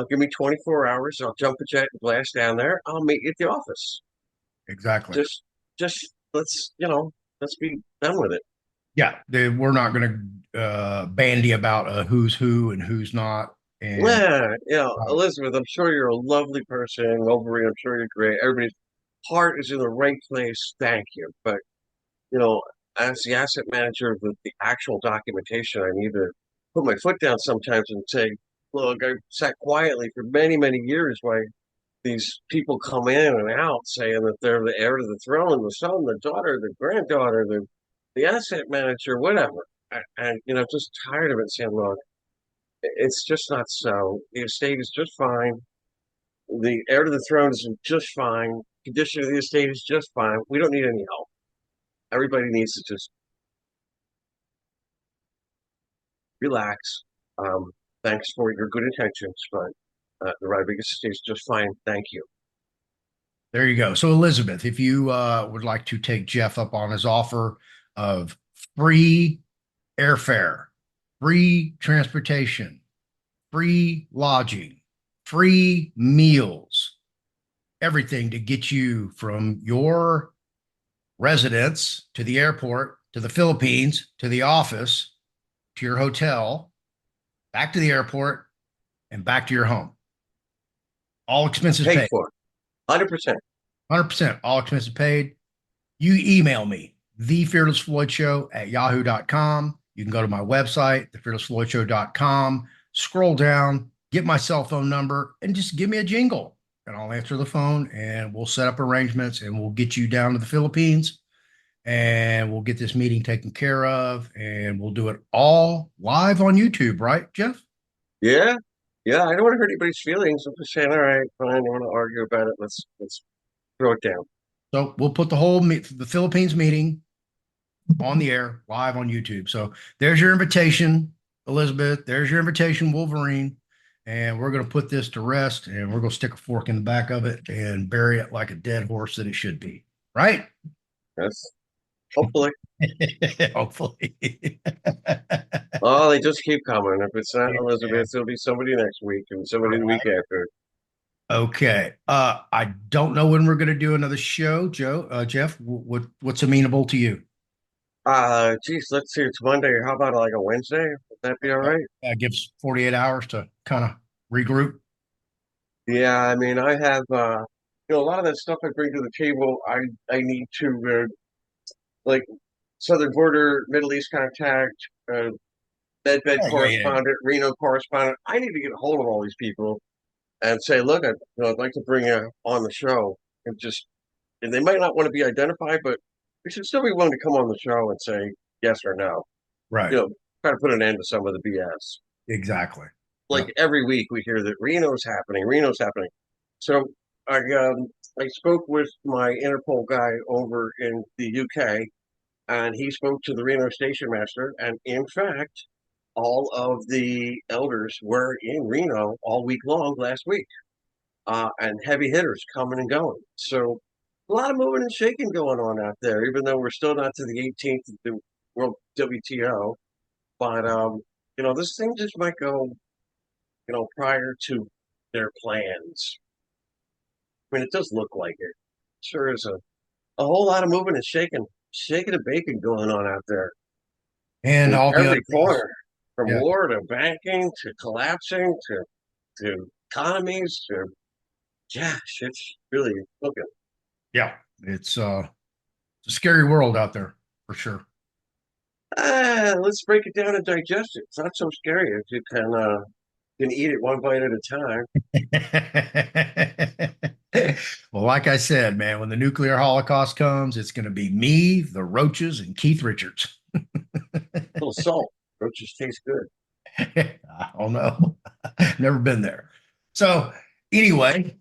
Give me 24 hours. I'll jump a jet and blast down there. I'll meet you at the office. Exactly. Just let's be done with it. Yeah, we're not going to bandy about who's who and who's not. And Yeah, Elizabeth, I'm sure you're a lovely person. Wolverine, I'm sure you're great. Everybody's heart is in the right place. Thank you. But you know, as the asset manager of the actual documentation, I need to put my foot down sometimes and say, look, I sat quietly for many, many years while these people come in and out saying that they're the heir to the throne, the son, the daughter, the granddaughter, the asset manager, whatever. And just tired of it saying, look, it's just not so. The estate is just fine. The heir to the throne is just fine. Condition of the estate is just fine. We don't need any help. Everybody needs to just relax. Um, Thanks for your good intentions, but the Rodriguez estate is just fine. Thank you. there you go. So, Elizabeth, if you would like to take Jeff up on his offer of free airfare, free transportation, free lodging, free meals, everything to get you from your residence to the airport, to the Philippines, to the office, to your hotel, back to the airport, and back to your home. All expenses Paid paid. for, 100%. 100%. All expenses paid. You email me, TheFearlessFloydShow at yahoo.com. You can go to my website, TheFearlessFloydShow.com, scroll down, get my cell phone number, and just give me a jingle. And I'll answer the phone and we'll set up arrangements and we'll get you down to the Philippines and we'll get this meeting taken care of and we'll do it all live on YouTube, right, Jeff? Yeah, yeah. I don't want to hurt anybody's feelings. I'm just saying, all right, fine. You want to argue about it? Let's throw it down. So we'll put the Philippines meeting on the air live on YouTube. So there's your invitation, Elizabeth. There's your invitation, Wolverine. And we're going to put this to rest and we're going to stick a fork in the back of it and bury it like a dead horse that it should be. Right? Yes, hopefully. Hopefully. Oh, they just keep coming. If it's not Yeah. Elizabeth, it'll be somebody next week and somebody the week after. Okay. I don't know when we're going to do another show, Jeff. What's amenable to you? Geez, let's see. It's Monday. How about like a Wednesday? Would that be all right? Gives 48 hours to kind of regroup. Yeah, I mean, I have a lot of that stuff I bring to the table. I need to like Southern Border, Middle East contact, Medved Yeah. correspondent, Reno correspondent. I need to get a hold of all these people and say, look, I'd like to bring you on the show, and they might not want to be identified, but they should still be willing to come on the show and say yes or no. Right. You know, try to put an end to some of the BS. Exactly. Like Yep. every week we hear that Reno's happening, Reno's happening. So I spoke with my Interpol guy over in the UK, and he spoke to the Reno station master, and in fact, all of the elders were in Reno all week long last week, and heavy hitters coming and going. So a lot of moving and shaking going on out there, even though we're still not to the 18th of the World WTO. But this thing just might go, prior to their plans. I mean, it does look like it. Sure is a whole lot of moving and shaking and baking going on out there And in all the other every things. corner, from Yeah. war to banking to collapsing to economies to gosh, it's really looking. Yeah. It's It's a scary world out there for sure. Let's break it down and digest it. It's not so scary if you can eat it one bite at a time. Well, like I said, man, when the nuclear holocaust comes, it's going to be me, the Roaches, and Keith Richards. A little salt. Roaches taste good. I don't know. Never been there. So anyway,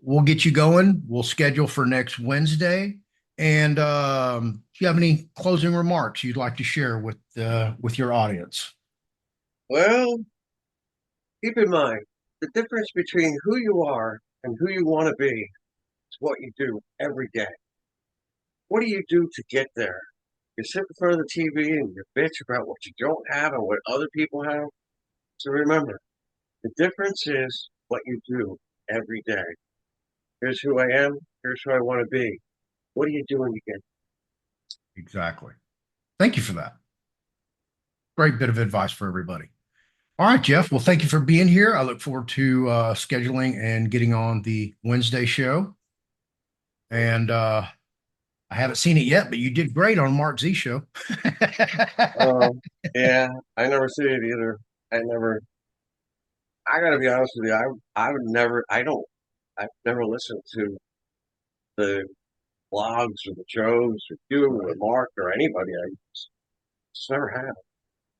we'll get you going. We'll schedule for next Wednesday. And do you have any closing remarks you'd like to share with your audience? Well, keep in mind the difference between who you are and who you want to be is what you do every day. What do you do to get there? You sit in front of the TV and you bitch about what you don't have and what other people have. So remember, the difference is what you do every day. Here's who I am. Here's who I want to be. What are you doing to get? Exactly. Thank you for that. Great bit of advice for everybody. All right, Jeff. Well, thank you for being here. I look forward to scheduling and getting on the Wednesday show. And I haven't seen it yet, but you did great on Mark Z show. Um, yeah, I never see it either. I never. I gotta be honest with you. I would never. I don't. I've never listened to the blogs or the shows or you or Right. Mark or anybody. I just never have.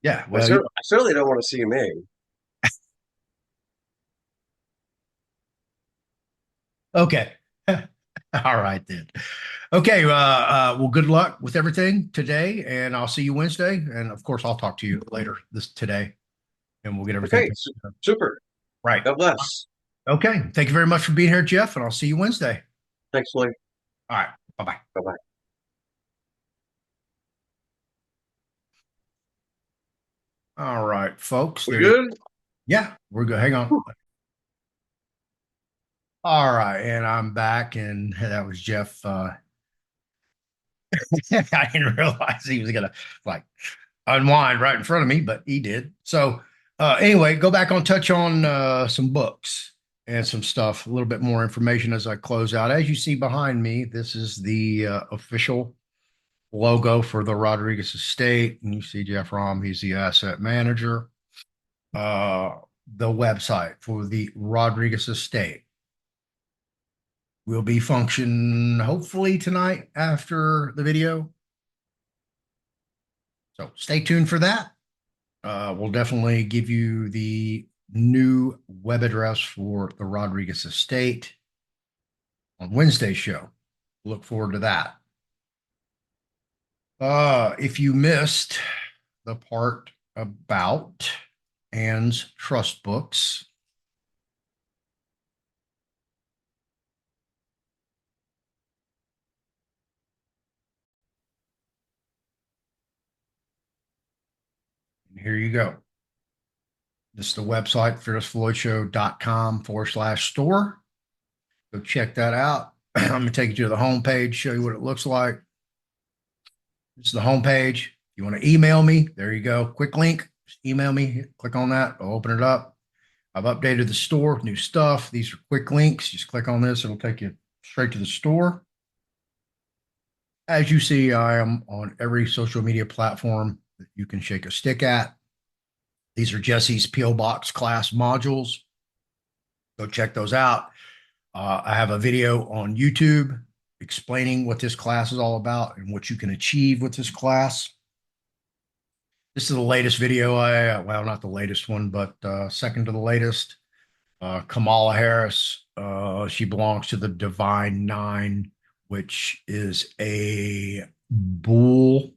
Yeah. Well, you, I certainly don't want to see me. okay. All right then. Okay. Well, good luck with everything today, and I'll see you Wednesday. And of course, I'll talk to you later this today, and we'll get everything Okay, taken care of. super. Right. God bless. Okay. Thank you very much for being here, Jeff, and I'll see you Wednesday. Thanks, Lloyd. All right. Bye bye. Bye bye. All right, folks. We There you. good? Yeah, we're good. Hang on. All right, and I'm back, and that was Jeff. I didn't realize he was gonna like unwind right in front of me, but he did. So anyway, go back on touch on some books and some stuff, a little bit more information as I close out. As you see behind me, this is the official logo for the Rodriguez estate. And you see Jeff Rahm, he's the asset manager. Uh, the website for the Rodriguez estate will be function hopefully tonight after the video. So stay tuned for that. We'll definitely give you the new web address for the Rodriguez estate on Wednesday's show. Look forward to that. If you missed the part about Anne's trust books, here you go. This is the website, fearlessfloydshow.com/store. Go check that out. I'm going to take you to the homepage, show you what it looks like. This is the homepage. You want to email me? There you go. Quick link. Just email me. Click on that. I'll open it up. I've updated the store, new stuff. These are quick links. Just click on this. It'll take you straight to the store. As you see, I am on every social media platform that you can shake a stick at. These are Jesse's P.O. Box class modules. Go check those out. I have a video on YouTube explaining what this class is all about and what you can achieve with this class. This is the latest video. Well, not the latest one, but second to the latest. Kamala Harris. She belongs to the Divine Nine, which is a bull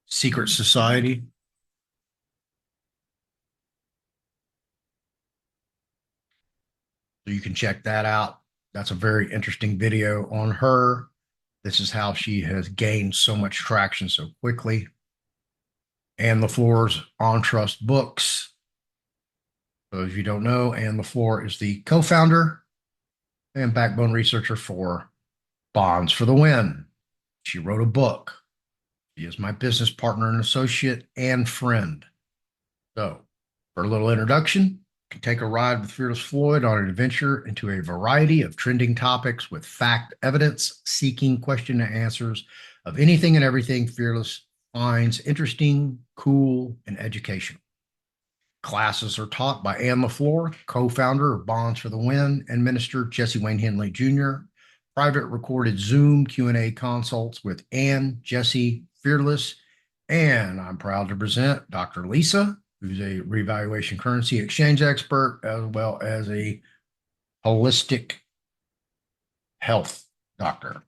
secret society. So you can check that out. That's a very interesting video on her. This is how she has gained so much traction so quickly. Ann LaFleur's On Trust Books. So if you don't know, Ann LaFleur is the co-founder and backbone researcher for Bonds for the Win. She wrote a book. She is my business partner and associate and friend. So for a little introduction, take a ride with Fearless Floyd on an adventure into a variety of trending topics with fact, evidence, seeking question and answers of anything and everything Fearless finds interesting, cool, and educational. Classes are taught by Ann LaFleur, co-founder of Bonds for the Win, and Minister Jesse Wayne Henley Jr. Private recorded Zoom Q&A consults with Ann, Jesse, Fearless, and I'm proud to present Dr. Lisa, who's a revaluation currency exchange expert, as well as a holistic health doctor.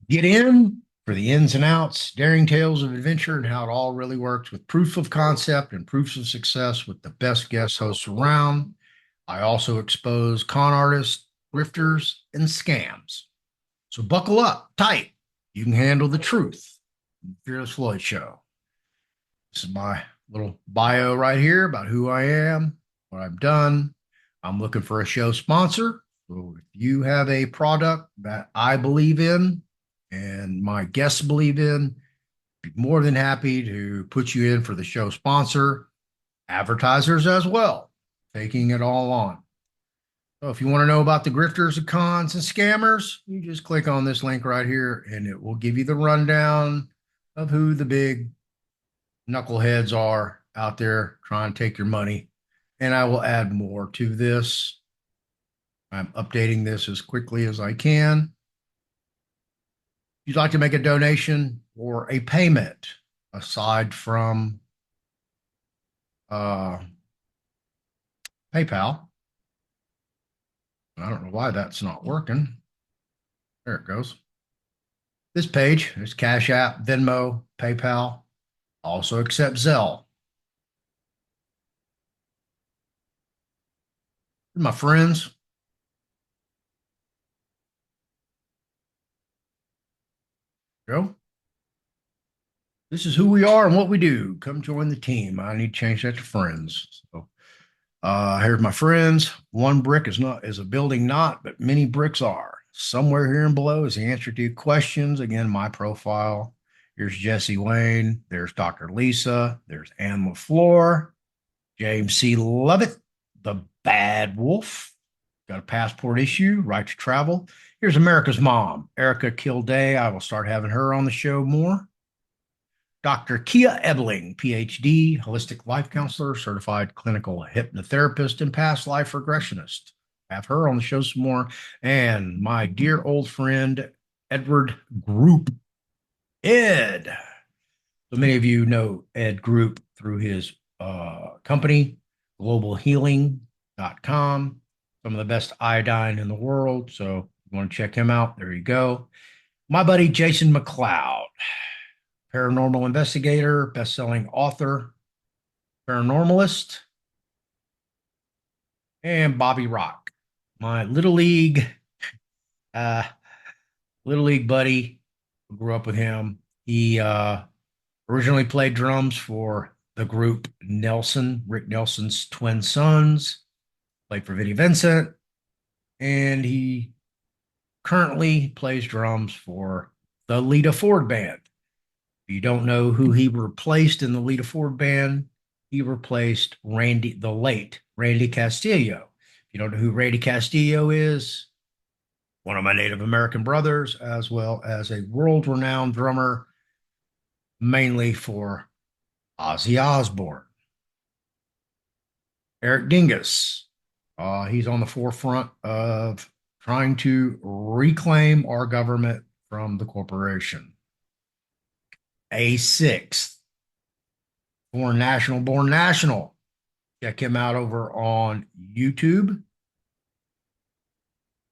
Get in for the ins and outs, daring tales of adventure, and how it all really works with proof of concept and proofs of success with the best guest hosts around. I also expose con artists, grifters, and scams. So buckle up tight. You can handle the truth. Fearless Floyd Show. This is my little bio right here about who I am, what I've done. I'm looking for a show sponsor. So if you have a product that I believe in and my guests believe in, I'd be more than happy to put you in for the show sponsor, advertisers as well, taking it all on. So if you want to know about the grifters and cons and scammers, you just click on this link right here and it will give you the rundown of who the big knuckleheads are out there trying to take your money. And I will add more to this. I'm updating this as quickly as I can. If you'd like to make a donation or a payment aside from PayPal, I don't know why that's not working. There it goes. This page is Cash App, Venmo, PayPal, also accept Zelle. My friends, go. This is who we are and what we do. Come join the team. I need to change that to friends. So here's my friends. One brick is a building not, but many bricks are. Somewhere here and below is the answer to your questions. Again, my profile. Here's Jesse Wayne. There's Dr. Lisa. There's Ann LaFleur. James C. Lovett, the Bad Wolf. Got a passport issue, right to travel. Here's America's mom, Erica Kilday. I will start having her on the show more. Dr. Kia Ebling, PhD, holistic life counselor, certified clinical hypnotherapist, and past life regressionist. Have her on the show some more. And my dear old friend, Edward Group, Ed. So many of you know Ed Group through his company, globalhealing.com. Some of the best iodine in the world. So if you want to check him out, there you go. My buddy, Jason McLeod, paranormal investigator, best-selling author, paranormalist, and Bobby Rock, my little league buddy. Grew up with him. He originally played drums for the group Nelson, Rick Nelson's twin sons, played for Vinnie Vincent, and he currently plays drums for the Lita Ford Band. If you don't know who he replaced in the Lita Ford Band, he replaced the late Randy Castillo. If you don't know who Randy Castillo is, one of my Native American brothers, as well as a world-renowned drummer, mainly for Ozzy Osbourne. Eric Dingus, he's on the forefront of trying to reclaim our government from the corporation. A6, Born National. Check him out over on YouTube.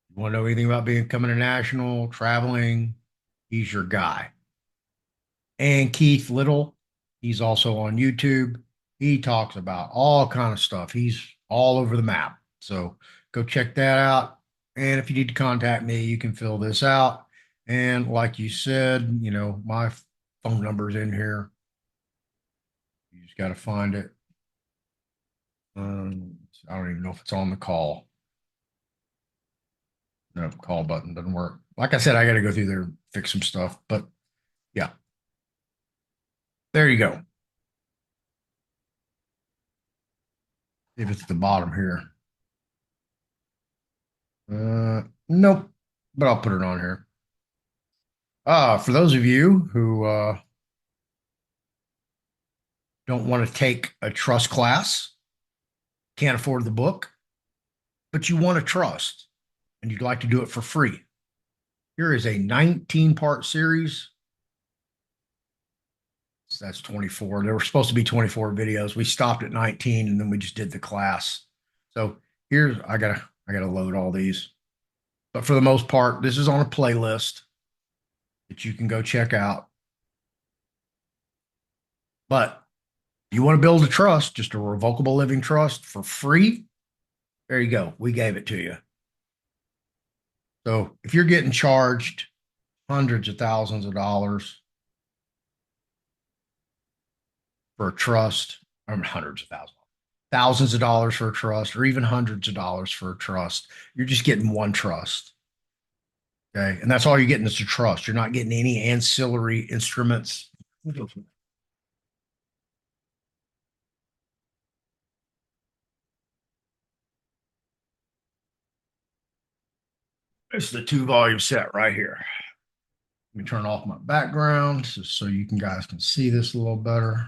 You want to know anything about becoming a national, traveling, he's your guy. And Keith Little, he's also on YouTube. He talks about all kind of stuff. He's all over the map. So go check that out. And if you need to contact me, you can fill this out. And like you said, you know, my phone number's in here. You just got to find it. I don't even know if it's on the call. No, call button doesn't work. Like I said, I got to go through there and fix some stuff. But yeah, there you go. if it's at the bottom here. Nope, but I'll put it on here. For those of you who don't want to take a trust class, can't afford the book, but you want to trust and you'd like to do it for free, here is a 19-part series. So that's 24. There were supposed to be 24 videos. We stopped at 19 and then we just did the class. So here's I gotta load all these. But for the most part, this is on a playlist that you can go check out. But if you want to build a trust, just a revocable living trust for free, there you go. We gave it to you. So if you're getting charged hundreds of thousands of dollars for a trust, or hundreds of thousands of dollars for a trust, or even hundreds of dollars for a trust, you're just getting one trust. Okay. And that's all you're getting is a trust. You're not getting any ancillary instruments. It's the 2-volume set right here. Let me turn off my background so you guys can see this a little better.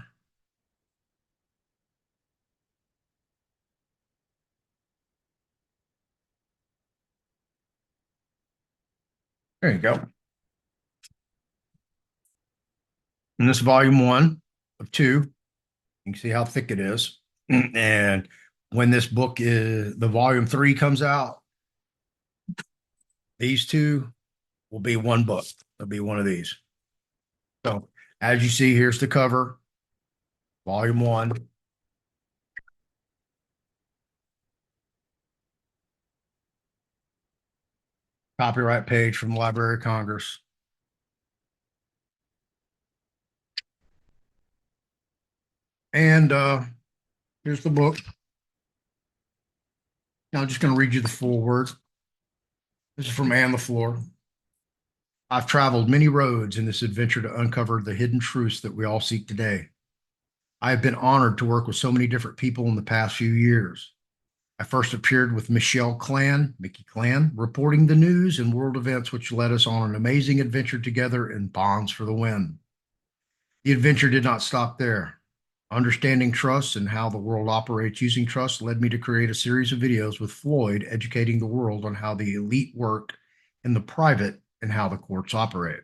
There you go. And this volume 1 of 2, you can see how thick it is. And when this book is, the volume 3 comes out, these two will be one book. It'll be one of these. So as you see, here's the cover, volume 1. Copyright page from the Library of Congress. And here's the book. Now I'm just going to read you the full words. This is from Anne LaFleur. I've traveled many roads in this adventure to uncover the hidden truths that we all seek today. I have been honored to work with so many different people in the past few years. I first appeared with Mickey Clan, reporting the news and world events which led us on an amazing adventure together in Bonds for the Win. The adventure did not stop there. Understanding trust and how the world operates using trust led me to create a series of videos with Floyd educating the world on how the elite work in the private and how the courts operate.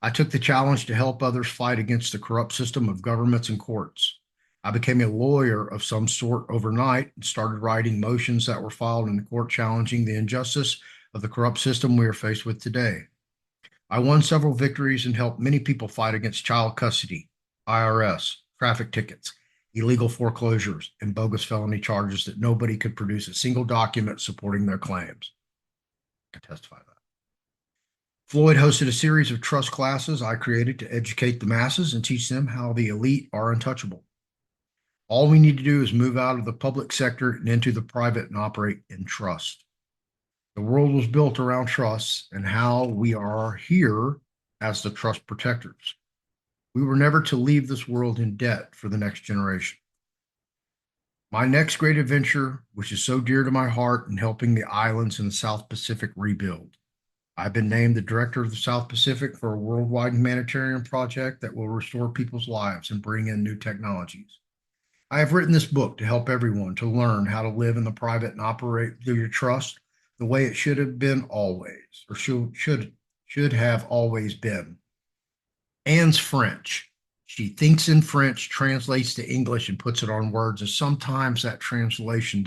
I took the challenge to help others fight against the corrupt system of governments and courts. I became a lawyer of some sort overnight and started writing motions that were filed in the court challenging the injustice of the corrupt system we are faced with today. I won several victories and helped many people fight against child custody, IRS, traffic tickets, illegal foreclosures, and bogus felony charges that nobody could produce a single document supporting their claims. I can testify to that. Floyd hosted a series of trust classes I created to educate the masses and teach them how the elite are untouchable. All we need to do is move out of the public sector and into the private and operate in trust. The world was built around trusts and how we are here as the trust protectors. We were never to leave this world in debt for the next generation. My next great adventure, which is so dear to my heart, in helping the islands in the South Pacific rebuild. I've been named the director of the South Pacific for a worldwide humanitarian project that will restore people's lives and bring in new technologies. I have written this book to help everyone to learn how to live in the private and operate through your trust the way it should have been always, or should have always been. Anne's French. She thinks in French, translates to English, and puts it on words, and sometimes that translation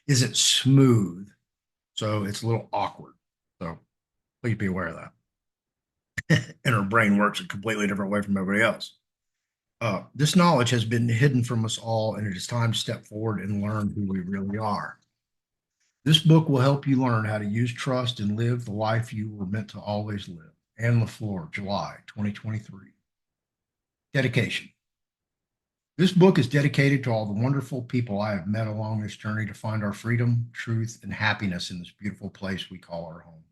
isn't smooth. So it's a little awkward. So please be aware of that. And her brain works a completely different way from everybody else. This knowledge has been hidden from us all, and it is time to step forward and learn who we really are. This book will help you learn how to use trust and live the life you were meant to always live. Anne LaFleur, July 2023. Dedication. This book is dedicated to all the wonderful people I have met along this journey to find our freedom, truth, and happiness in this beautiful place we call our home.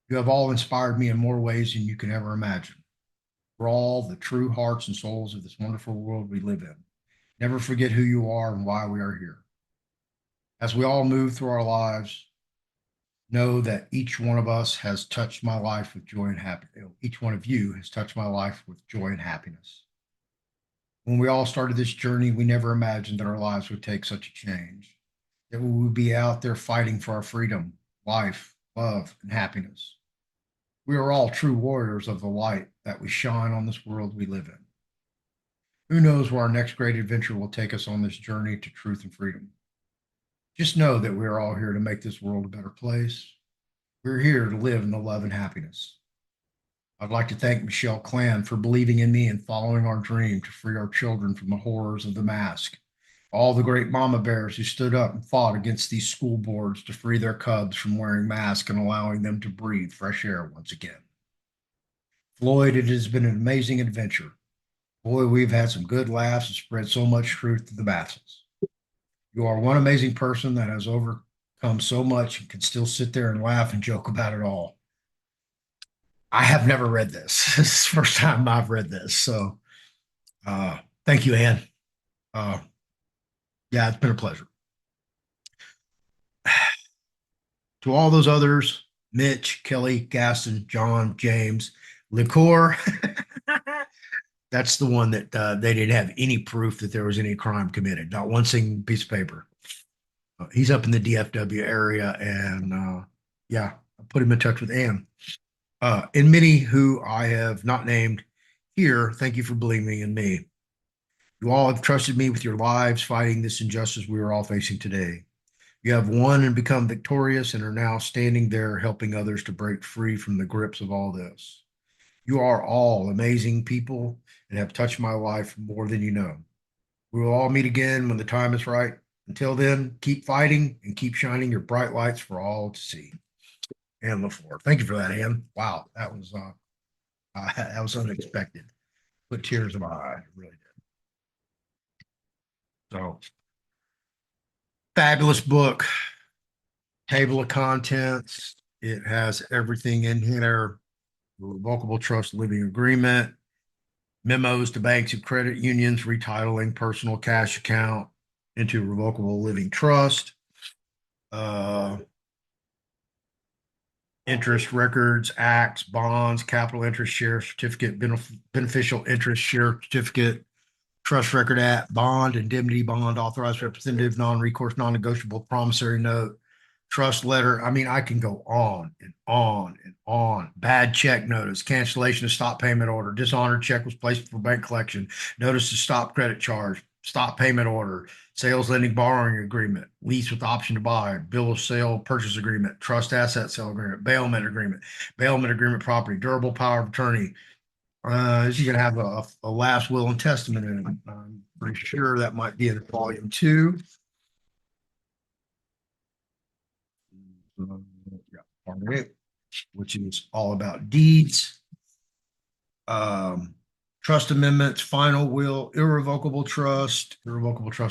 You have all inspired me in more ways than you can ever imagine. We're all the true hearts and souls of this wonderful world we live in. Never forget who you are and why we are here. As we all move through our lives, know that each one of us has touched my life with joy and happiness. Each one of you has touched my life with joy and happiness. When we all started this journey, we never imagined that our lives would take such a change, that we would be out there fighting for our freedom, life, love, and happiness. We are all true warriors of the light that we shine on this world we live in. Who knows where our next great adventure will take us on this journey to truth and freedom? Just know that we are all here to make this world a better place. We're here to live in the love and happiness. I'd like to thank Michelle Clan for believing in me and following our dream to free our children from the horrors of the mask. All the great mama bears who stood up and fought against these school boards to free their cubs from wearing masks and allowing them to breathe fresh air once again. Floyd, it has been an amazing adventure. Boy, we've had some good laughs and spread so much truth to the masses. You are one amazing person that has overcome so much and can still sit there and laugh and joke about it all. I have never read this. This is the first time I've read this. So thank you, Ann. Uh, yeah, it's been a pleasure. To all those others, Mitch, Kelly, Gaston, John, James, Liqueur, that's the one that they didn't have any proof that there was any crime committed, not one single piece of paper. He's up in the DFW area, and yeah, I put him in touch with Ann. And many who I have not named here, thank you for believing in me. You all have trusted me with your lives fighting this injustice we are all facing today. You have won and become victorious and are now standing there helping others to break free from the grips of all this. You are all amazing people and have touched my life more than you know. We will all meet again when the time is right. Until then, keep fighting and keep shining your bright lights for all to see. Ann LaFleur. Thank you for that, Ann. Wow, that was unexpected. Put tears in my eye. It really did. So, fabulous book, table of contents. It has everything in here. Revocable trust living agreement, memos to banks and credit unions retitling personal cash account into revocable living trust, interest records, acts, bonds, capital interest share certificate, beneficial interest share certificate, trust record act, bond, indemnity bond, authorized representative, non-recourse, non-negotiable promissory note, trust letter. I mean, I can go on and on and on. Bad check notice, cancellation of stop payment order, dishonored check was placed for bank collection, notice to stop credit charge, stop payment order, sales lending borrowing agreement, lease with option to buy, bill of sale purchase agreement, trust asset sale agreement, bailment agreement property, durable power of attorney. You're going to have a last will and testament in it. I'm pretty sure that might be in volume 2. Yeah, part 8, which is all about deeds, trust amendments, final will, irrevocable trust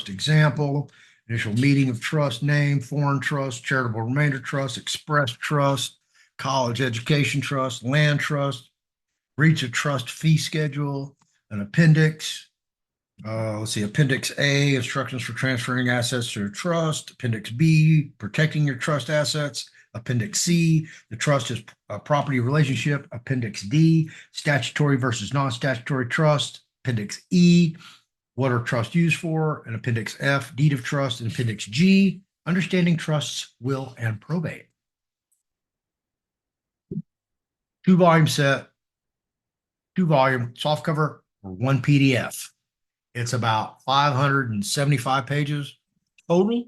example, initial meeting of trust name, foreign trust, charitable remainder trust, express trust, college education trust, land trust, breach of trust fee schedule, an appendix. Let's see, Appendix A, instructions for transferring assets to a trust. Appendix B, protecting your trust assets. Appendix C, the trust is a property relationship. Appendix D, statutory versus non-statutory trust. Appendix E, what are trusts used for? And Appendix F, deed of trust. And Appendix G, understanding trusts, will, and probate. 2-volume set, 2-volume softcover, or 1 PDF. It's about 575 pages total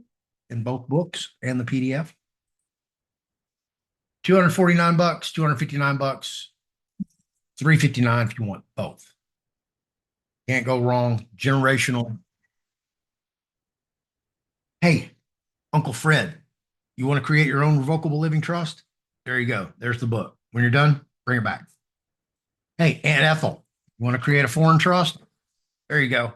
in both books and the PDF. $249, $259, $359 if you want both. Can't go wrong. Generational. Hey, Uncle Fred, you want to create your own revocable living trust? There you go. There's the book. When you're done, bring it back. Hey, Aunt Ethel, you want to create a foreign trust? There you go.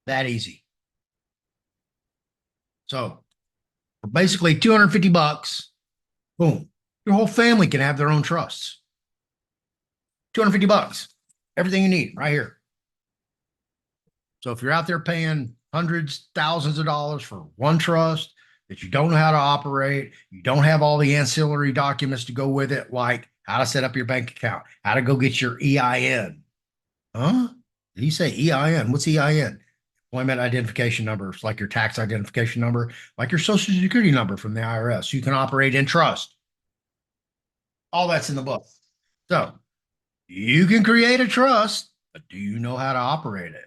That easy. So for basically $250, boom, your whole family can have their own trusts. $250, everything you need right here. So if you're out there paying hundreds, thousands of dollars for one trust that you don't know how to operate, you don't have all the ancillary documents to go with it, like how to set up your bank account, how to go get your EIN. Huh? Did you say EIN? What's EIN? Employment identification number. It's like your tax identification number, like your social security number from the IRS. You can operate in trust. All that's in the book. So you can create a trust, but do you know how to operate it?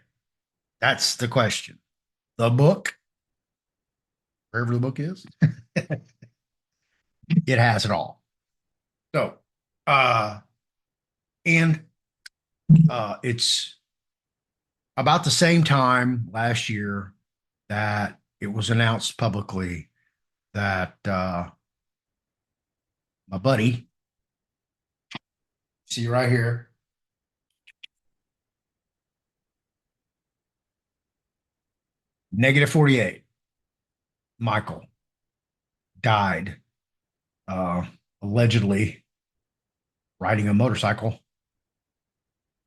That's the question. The book, wherever the book is, it has it all. So, and it's about the same time last year that it was announced publicly that my buddy, see right here, negative 48, Michael, died allegedly riding a motorcycle,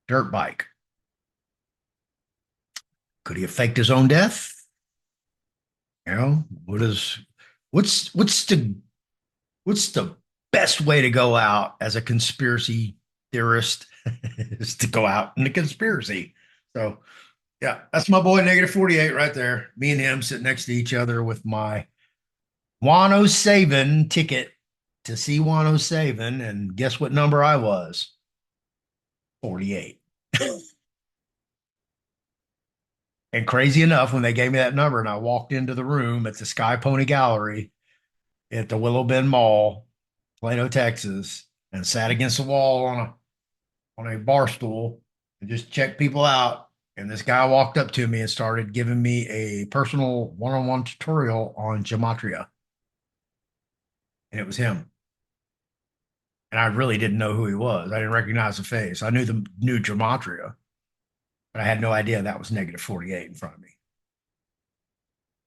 dirt bike. Could he have faked his own death? You know, what's the best way to go out as a conspiracy theorist is to go out in a conspiracy. So yeah, that's my boy negative 48 right there. Me and him sitting next to each other with my 107 ticket to see 107. And guess what number I was? 48. And crazy enough, when they gave me that number and I walked into the room at the Sky Pony Gallery at the Willow Bend Mall, Plano, Texas, and sat against the wall on a bar stool and just checked people out. And this guy walked up to me and started giving me a personal one-on-one tutorial on gematria. And it was him. And I really didn't know who he was. I didn't recognize the face. I knew the new gematria, but I had no idea that was negative 48 in front of me.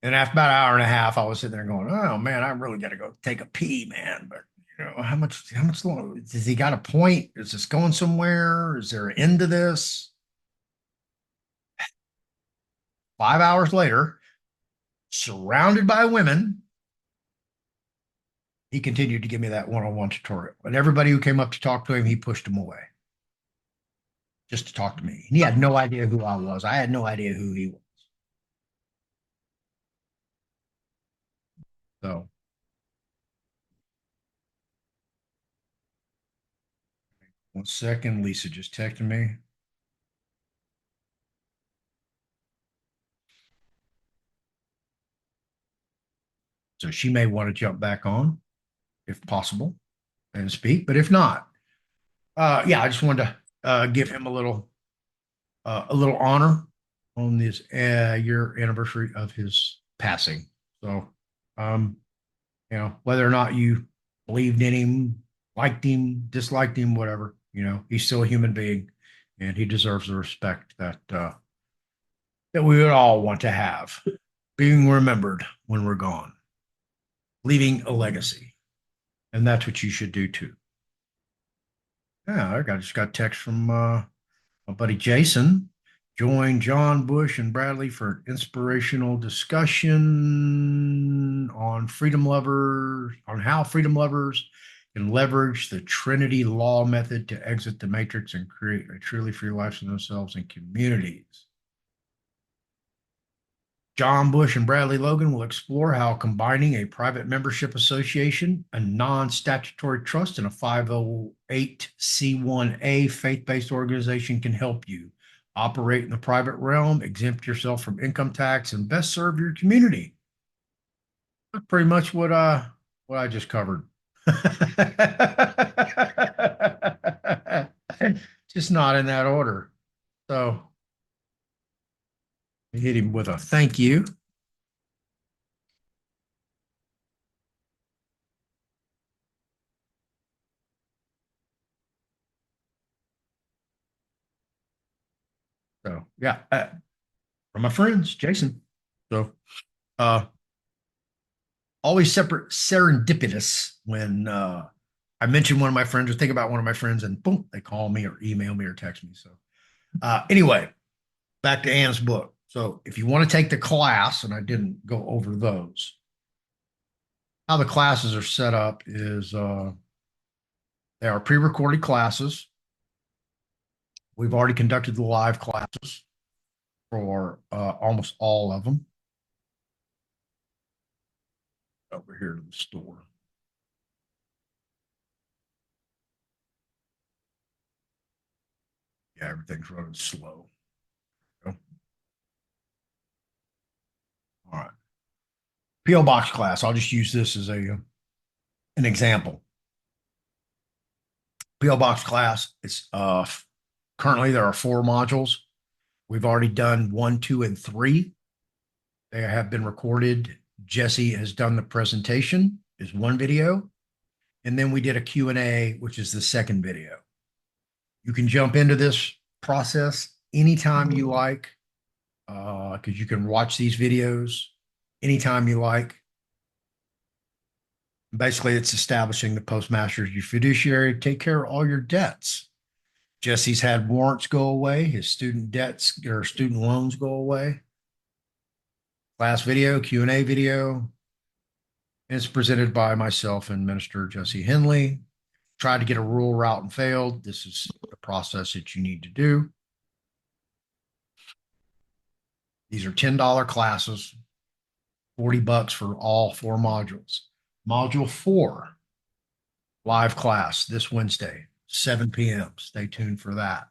And after about an hour and a half, I was sitting there going, "Oh man, I really got to go take a pee, man." But you know, how much long does he got a point? Is this going somewhere? Is there an end to this? 5 hours later, surrounded by women, he continued to give me that one-on-one tutorial. And everybody who came up to talk to him, he pushed them away just to talk to me. And he had no idea who I was. I had no idea who he was. So 1 second, Lisa just texted me. So she may want to jump back on if possible and speak, but if not, yeah, I just wanted to give him a little honor on this year anniversary of his passing. So, you know, whether or not you believed in him, liked him, disliked him, whatever, you know, he's still a human being, and he deserves the respect that we would all want to have, being remembered when we're gone, leaving a legacy, and that's what you should do too. Yeah, just got text from my buddy Jason. Join John Bush and Bradley for an inspirational discussion on how freedom lovers can leverage the Trinity Law method to exit the matrix and create a truly free life for themselves and communities. John Bush and Bradley Logan will explore how combining a private membership association, a non-statutory trust, and a 508c1a faith-based organization can help you operate in the private realm, exempt yourself from income tax, and best serve your community. That's pretty much what I just covered. Just not in that order. So hit him with a thank you. So yeah, from my friends, Jason. So always separate serendipitous when I mention one of my friends or think about one of my friends, and boom, they call me or email me or text me. So anyway, back to Ann's book. So if you want to take the class, and I didn't go over those, how the classes are set up is they are pre-recorded classes. We've already conducted the live classes for almost all of them. Over here to the store. Yeah, everything's running slow. All right. PO Box class. I'll just use this as an example. PO Box class. It's currently there are 4 modules. We've already done 1, 2, and 3. They have been recorded. Jesse has done the presentation, is one video. And then we did a Q&A, which is the second video. You can jump into this process anytime you like, because you can watch these videos anytime you like. Basically, it's establishing the postmaster as your fiduciary, take care of all your debts. Jesse's had warrants go away, his student debts or student loans go away. Last video, Q&A video. It's presented by myself and Minister Jesse Henley. Tried to get a rural route and failed. This is the process that you need to do. These are $10 classes, $40 for all 4 modules. Module 4, live class this Wednesday, 7 p.m. Stay tuned for that.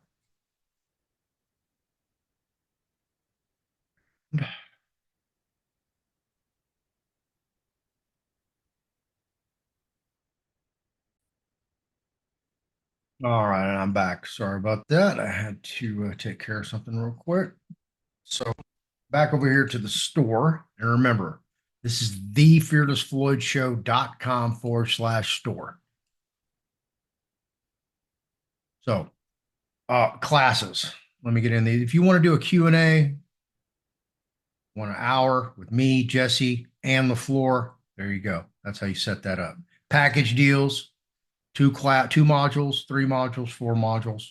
All right, and I'm back. Sorry about that. I had to take care of something real quick. So back over here to the store. And remember, this is thefearlessfloydshow.com/store. So classes. Let me get in these. If you want to do a Q&A, 1 hour with me, Jesse, and the floor, there you go. That's how you set that up. Package deals. 2 modules, 3 modules, 4 modules.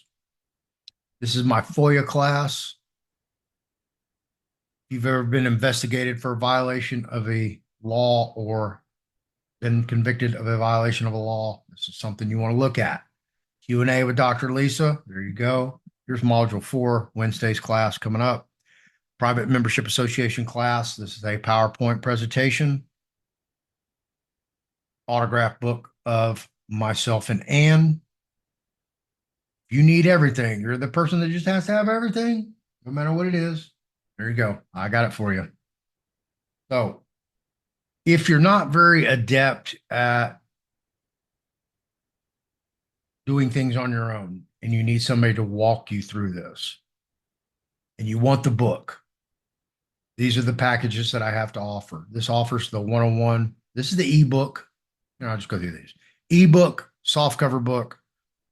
This is my FOIA class. If you've ever been investigated for a violation of a law or been convicted of a violation of a law, this is something you want to look at. Q&A with Dr. Lisa. There you go. Here's module 4, Wednesday's class coming up. Private Membership Association class. This is a PowerPoint presentation. Autograph book of myself and Ann. If you need everything, you're the person that just has to have everything, no matter what it is. There you go. I got it for you. So if you're not very adept at doing things on your own and you need somebody to walk you through this and you want the book, these are the packages that I have to offer. This offers the 101. This is the ebook. I'll just go through these. Ebook, softcover book,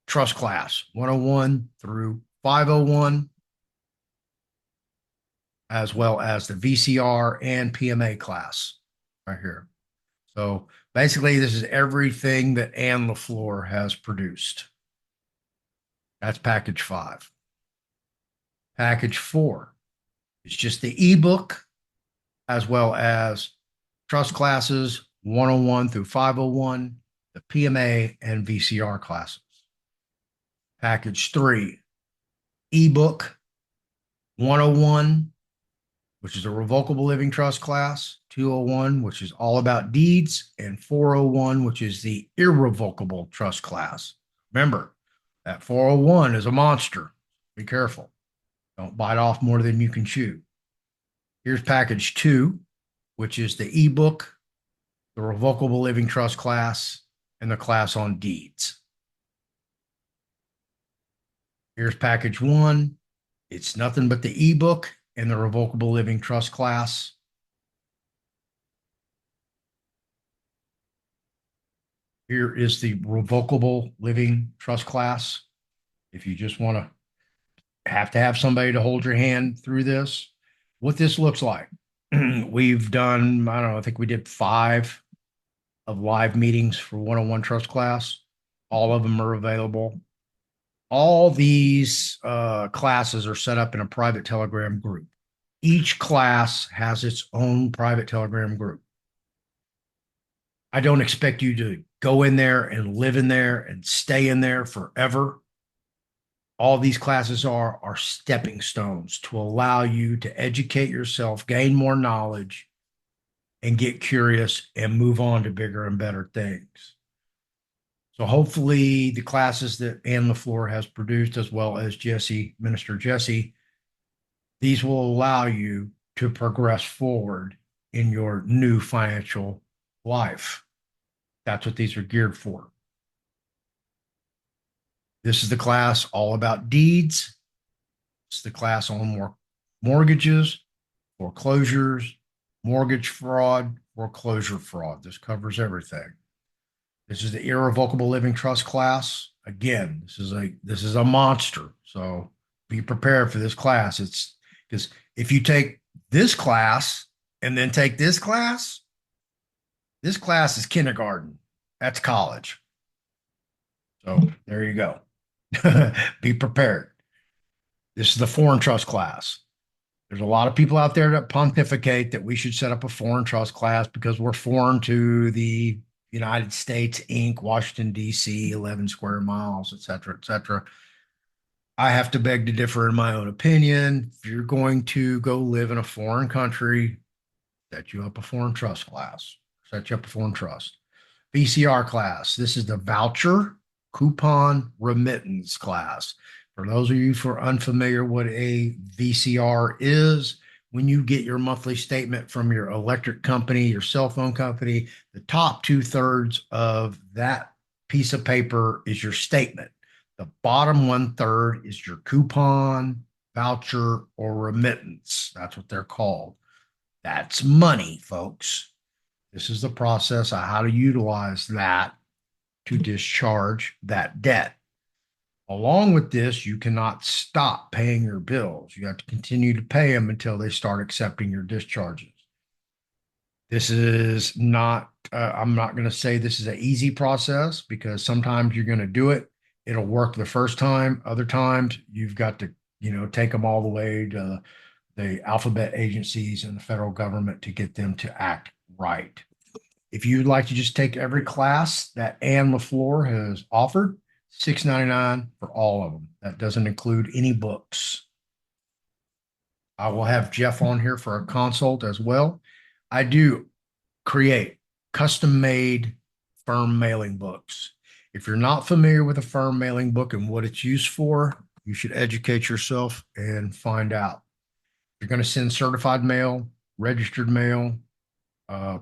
trust class 101 through 501, as well as the VCR and PMA class right here. So basically, this is everything that Ann LaFleur has produced. That's package 5. Package 4 is just the ebook, as well as trust classes 101 through 501, the PMA and VCR classes. Package 3, ebook 101, which is a revocable living trust class, 201, which is all about deeds, and 401, which is the irrevocable trust class. Remember, that 401 is a monster. Be careful. Don't bite off more than you can chew. Here's package 2, which is the ebook, the revocable living trust class, and the class on deeds. Here's package 1. It's nothing but the ebook and the revocable living trust class. Here is the revocable living trust class. If you just want to have somebody to hold your hand through this, what this looks like. We've done, I don't know, I think we did 5 of live meetings for 101 trust class. All of them are available. All these classes are set up in a private Telegram group. Each class has its own private Telegram group. I don't expect you to go in there and live in there and stay in there forever. All these classes are stepping stones to allow you to educate yourself, gain more knowledge, and get curious and move on to bigger and better things. So hopefully the classes that Ann LaFleur has produced, as well as Jesse, Minister Jesse, these will allow you to progress forward in your new financial life. That's what these are geared for. This is the class all about deeds. It's the class on more mortgages, foreclosures, mortgage fraud, foreclosure fraud. This covers everything. This is the irrevocable living trust class. Again, this is a monster. So be prepared for this class. It's because if you take this class and then take this class is kindergarten. That's college. So there you go. Be prepared. This is the foreign trust class. There's a lot of people out there that pontificate that we should set up a foreign trust class because we're foreign to the United States, Inc., Washington, D.C., 11 square miles, et cetera, et cetera. I have to beg to differ in my own opinion. If you're going to go live in a foreign country, set you up a foreign trust class, set you up a foreign trust. VCR class. This is the voucher coupon remittance class. For those of you who are unfamiliar what a VCR is, when you get your monthly statement from your electric company, your cell phone company, the top 2/3 of that piece of paper is your statement. The bottom 1/3 is your coupon, voucher, or remittance. That's what they're called. That's money, folks. This is the process of how to utilize that to discharge that debt. Along with this, you cannot stop paying your bills. You have to continue to pay them until they start accepting your discharges. This is not, I'm not going to say this is an easy process because sometimes you're going to do it. It'll work the first time. Other times you've got to, take them all the way to the alphabet agencies and the federal government to get them to act right. If you'd like to just take every class that Ann LaFleur has offered, $6.99 for all of them. That doesn't include any books. I will have Jeff on here for a consult as well. I do create custom-made firm mailing books. If you're not familiar with a firm mailing book and what it's used for, you should educate yourself and find out. You're going to send certified mail, registered mail,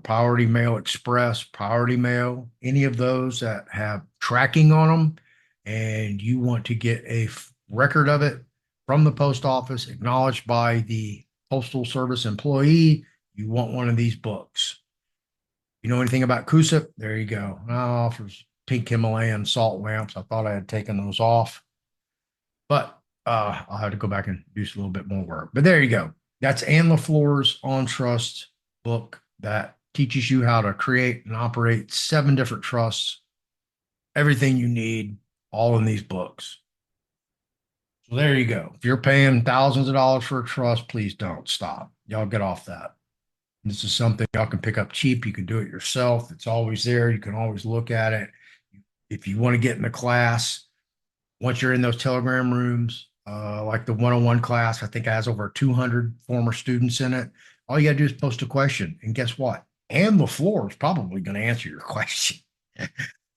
Priority Mail Express, Priority Mail, any of those that have tracking on them, and you want to get a record of it from the post office, acknowledged by the Postal Service employee, you want one of these books. You know anything about CUSIP? There you go. Offers pink Himalayan salt lamps. I thought I had taken those off, but I'll have to go back and do a little bit more work. But there you go. That's Ann LaFleur's On Trust book that teaches you how to create and operate 7 different trusts, everything you need, all in these books. So there you go. If you're paying thousands of dollars for a trust, please don't stop. Y'all get off that. This is something y'all can pick up cheap. You can do it yourself. It's always there. You can always look at it. If you want to get in a class, once you're in those Telegram rooms, like the 101 class, I think it has over 200 former students in it. All you got to do is post a question. And guess what? Ann LaFleur is probably going to answer your question.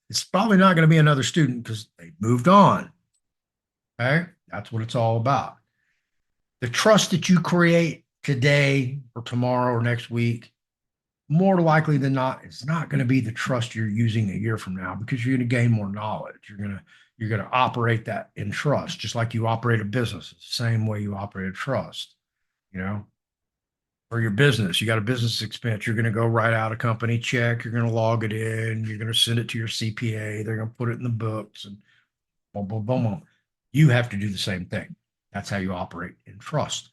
It's probably not going to be another student because they moved on. Okay? That's what it's all about. The trust that you create today or tomorrow or next week, more likely than not, it's not going to be the trust you're using a year from now because you're going to gain more knowledge. You're going to operate that in trust, just like you operate a business. It's the same way you operate a trust, for your business. You got a business expense. You're going to go write out a company check. You're going to log it in. You're going to send it to your CPA. They're going to put it in the books and boom, boom, boom, boom. You have to do the same thing. That's how you operate in trust.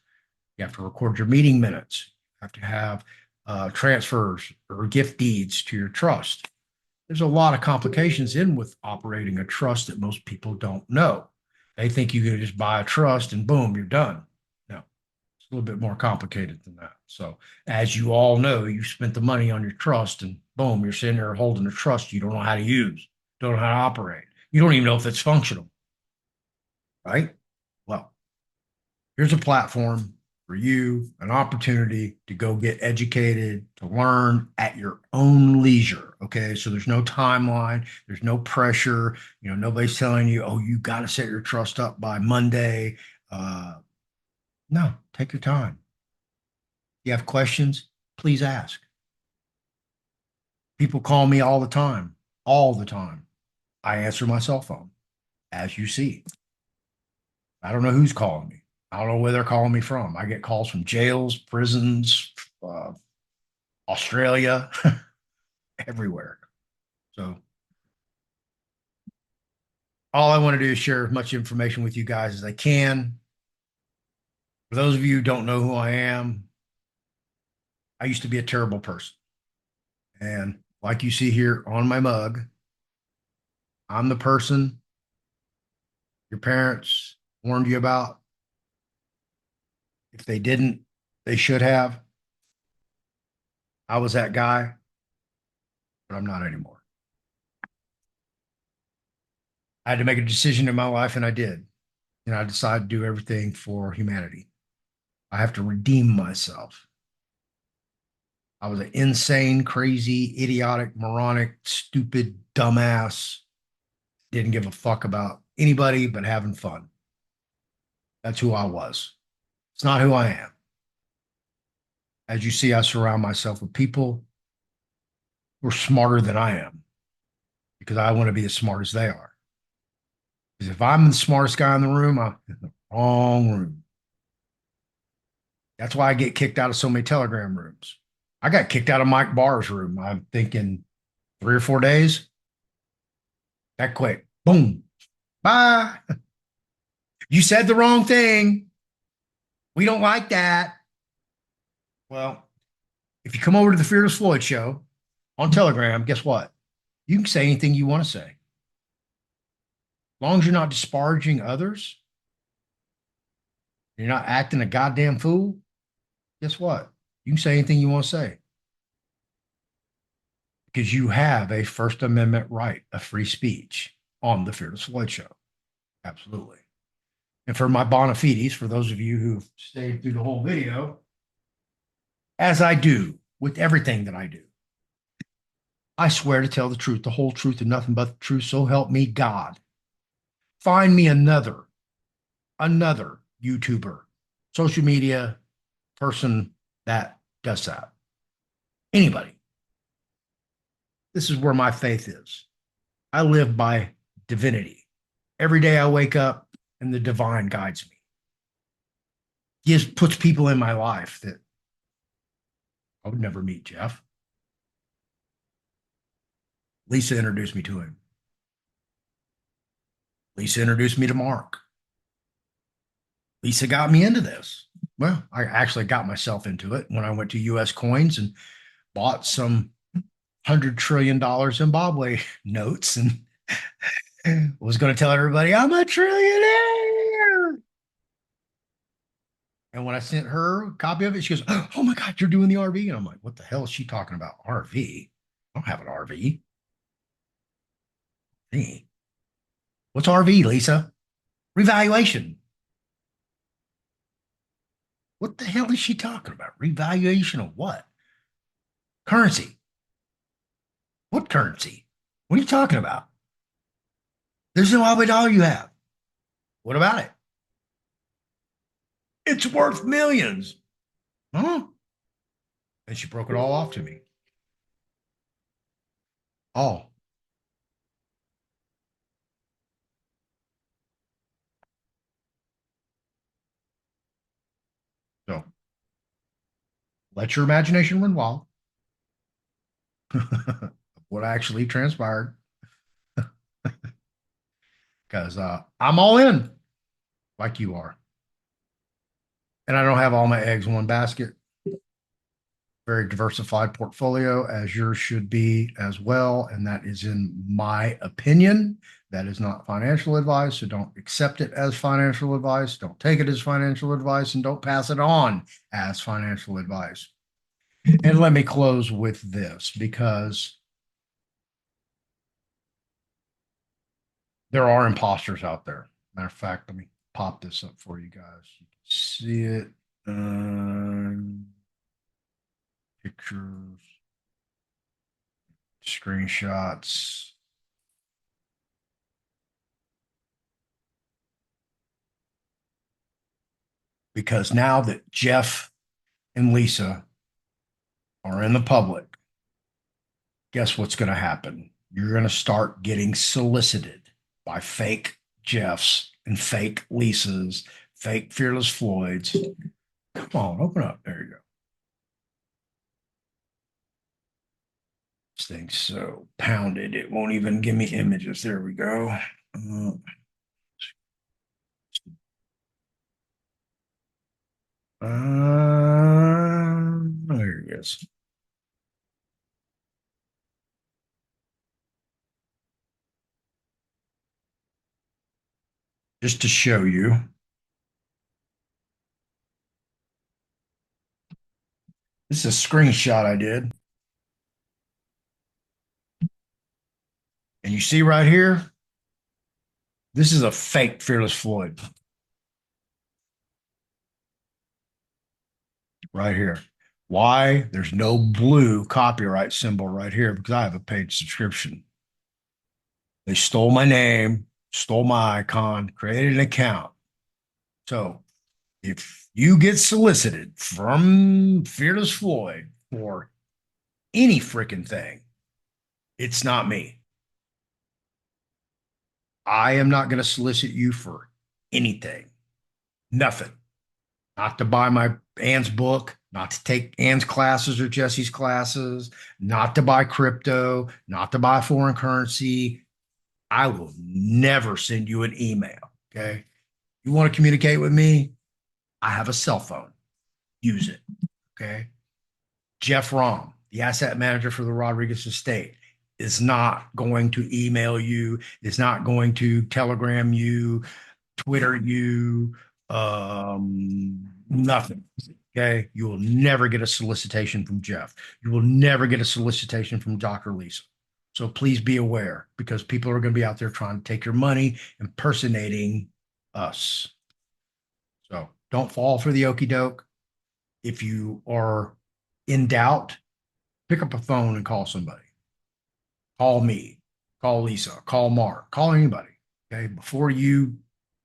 You have to record your meeting minutes. You have to have transfers or gift deeds to your trust. There's a lot of complications in with operating a trust that most people don't know. They think you can just buy a trust and boom, you're done. No, it's a little bit more complicated than that. So, as you all know, you spent the money on your trust, and boom, you're sitting there holding a trust you don't know how to use, don't know how to operate. You don't even know if it's functional, right? Well, here's a platform for you, an opportunity to go get educated, to learn at your own leisure. Okay. So there's no timeline, there's no pressure. Nobody's telling you, oh, you got to set your trust up by Monday. No, take your time. If you have questions, please ask. People call me all the time, all the time. I answer my cell phone, as you see. I don't know who's calling me. I don't know where they're calling me from. I get calls from jails, prisons, Australia, everywhere. So all I want to do is share as much information with you guys as I can. For those of you who don't know who I am, I used to be a terrible person. And like you see here on my mug, I'm the person your parents warned you about. If they didn't, they should have. I was that guy, but I'm not anymore. I had to make a decision in my life, and I did. And I decided to do everything for humanity. I have to redeem myself. I was an insane, crazy, idiotic, moronic, stupid, dumbass. Didn't give a fuck about anybody but having fun. That's who I was. It's not who I am. As you see, I surround myself with people who are smarter than I am because I want to be as smart as they are. Because if I'm the smartest guy in the room, I'm in the wrong room. That's why I get kicked out of so many Telegram rooms. I got kicked out of Mike Barr's room. I'm thinking 3 or 4 days. That quick. Boom. Bye. You said the wrong thing. We don't like that. Well, if you come over to the Fearless Floyd show on Telegram, guess what? You can say anything you want to say. As long as you're not disparaging others, you're not acting a goddamn fool, guess what? You can say anything you want to say. Because you have a First Amendment right of free speech on the Fearless Floyd show. Absolutely. And for my bona fides, for those of you who've stayed through the whole video, as I do with everything that I do, I swear to tell the truth, the whole truth, and nothing but the truth. So help me God. Find me another YouTuber, social media person that does that. Anybody. This is where my faith is. I live by divinity. Every day I wake up and the divine guides me. Puts people in my life that I would never meet Jeff. Lisa introduced me to him. Lisa introduced me to Mark. Lisa got me into this. Well, I actually got myself into it when I went to US Coins and bought some $100 trillion Zimbabwe notes and was going to tell everybody I'm a trillionaire. And when I sent her a copy of it, she goes, "Oh my God, you're doing the RV." And I'm like, what the hell is she talking about? RV? I don't have an RV. Hey, what's RV, Lisa? Revaluation. What the hell is she talking about? Revaluation of what? Currency. What currency? What are you talking about? There's no Zimbabwe dollar you have. What about it? It's worth millions. Huh? And she broke it all off to me. All. So let your imagination run wild. What actually transpired. Because I'm all in like you are. And I don't have all my eggs in one basket. Very diversified portfolio, as yours should be as well. And that is in my opinion. That is not financial advice, so don't accept it as financial advice. Don't take it as financial advice, and don't pass it on as financial advice. And let me close with this, because there are imposters out there. Matter of fact, let me pop this up for you guys. You can see it. Pictures, screenshots. Because now that Jeff and Lisa are in the public, guess what's going to happen? You're going to start getting solicited by fake Jeffs and fake Lisas, fake Fearless Floyds. Come on, open up. There you go. This thing's so pounded, it won't even give me images. There we go. There it is. Just to show you. This is a screenshot I did. And you see right here, this is a fake Fearless Floyd. Right here. Why? There's no blue copyright symbol right here because I have a paid subscription. They stole my name, stole my icon, created an account. So if you get solicited from Fearless Floyd for any freaking thing, it's not me. I am not going to solicit you for anything. Nothing. Not to buy my Ann's book, not to take Ann's classes or Jesse's classes, not to buy crypto, not to buy foreign currency. I will never send you an email. Okay. You want to communicate with me? I have a cell phone. Use it. Okay. Jeff Rahm, the asset manager for the Rodriguez estate, is not going to email you, is not going to telegram you, Twitter you, nothing. Okay. You will never get a solicitation from Jeff. You will never get a solicitation from Dr. Lisa. So please be aware, because people are going to be out there trying to take your money, impersonating us. So don't fall for the okie doke. If you are in doubt, pick up a phone and call somebody. Call me, call Lisa, call Mark, call anybody. Okay. Before you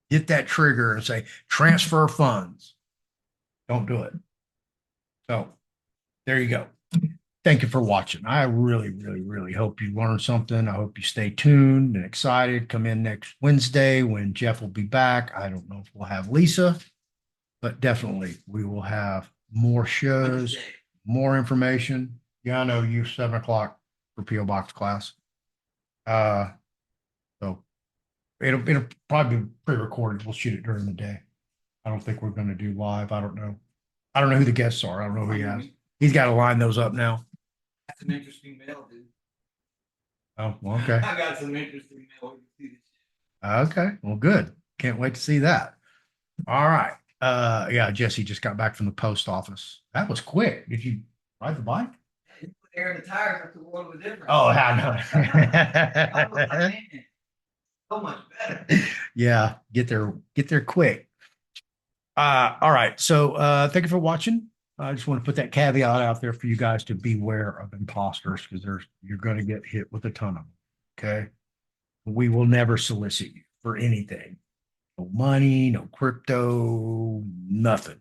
hit that trigger and say, transfer funds, don't do it. So there you go. Thank you for watching. I really, really, really hope you learned something. I hope you stay tuned and excited. Come in next Wednesday when Jeff will be back. I don't know if we'll have Lisa, but definitely we will have more shows, more information. Yeah, I know you 7 o'clock for PO Box class. So it'll probably be pre-recorded. We'll shoot it during the day. I don't think we're going to do live. I don't know. I don't know who the guests are. I don't know who he has. He's got to line those up now. That's an interesting mail, dude. Oh, well, okay. I got some interesting mail. Okay. Well, good. Can't wait to see that. All right. Yeah, Jesse just got back from the post office. That was quick. Did you ride the bike? You put air in the tires, if the world was different. Oh, I I was like, know. man, so much better. Yeah, get there quick. All right. So thank you for watching. I just want to put that caveat out there for you guys to beware of imposters, because you're going to get hit with a ton of them. Okay. We will never solicit you for anything. No money, no crypto, nothing.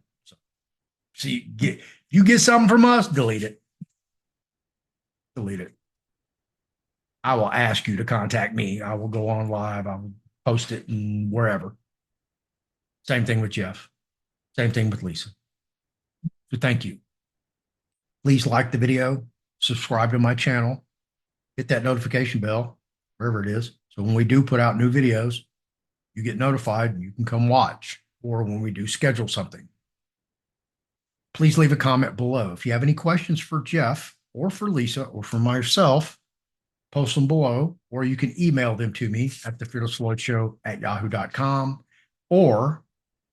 So you get something from us, delete it. Delete it. I will ask you to contact me. I will go on live. I will post it and wherever. Same thing with Jeff. Same thing with Lisa. So thank you. Please like the video, subscribe to my channel, hit that notification bell, wherever it is. So when we do put out new videos, you get notified and you can come watch, or when we do schedule something. Please leave a comment below. If you have any questions for Jeff or for Lisa or for myself, post them below, or you can email them to me at thefearlessfloydshow@yahoo.com. Or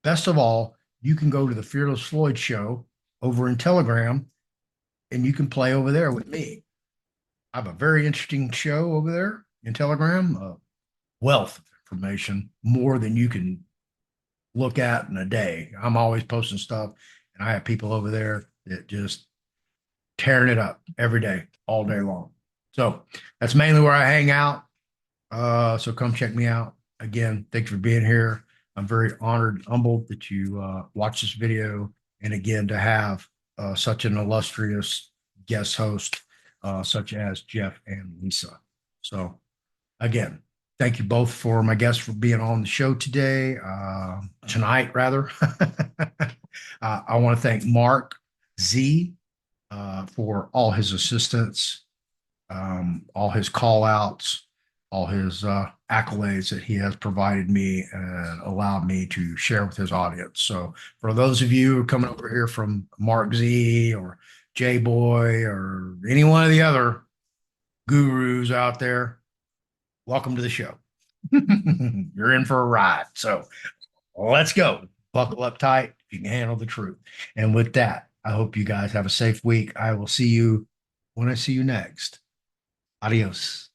best of all, you can go to the Fearless Floyd Show over in Telegram and you can play over there with me. I have a very interesting show over there in Telegram, a wealth of information, more than you can look at in a day. I'm always posting stuff, and I have people over there that just tearing it up every day, all day long. So that's mainly where I hang out. So come check me out. Again, thanks for being here. I'm very honored and humbled that you watch this video. And again, to have such an illustrious guest host, such as Jeff and Lisa. So again, thank you both for my guests for being on the show today, tonight rather. I want to thank Mark Z for all his assistance, all his call outs, all his accolades that he has provided me and allowed me to share with his audience. So for those of you who are coming over here from Mark Z or J Boy or any one of the other gurus out there, welcome to the show. You're in for a ride. So let's go. Buckle up tight. You can handle the truth. And with that, I hope you guys have a safe week. I will see you when I see you next. Adios.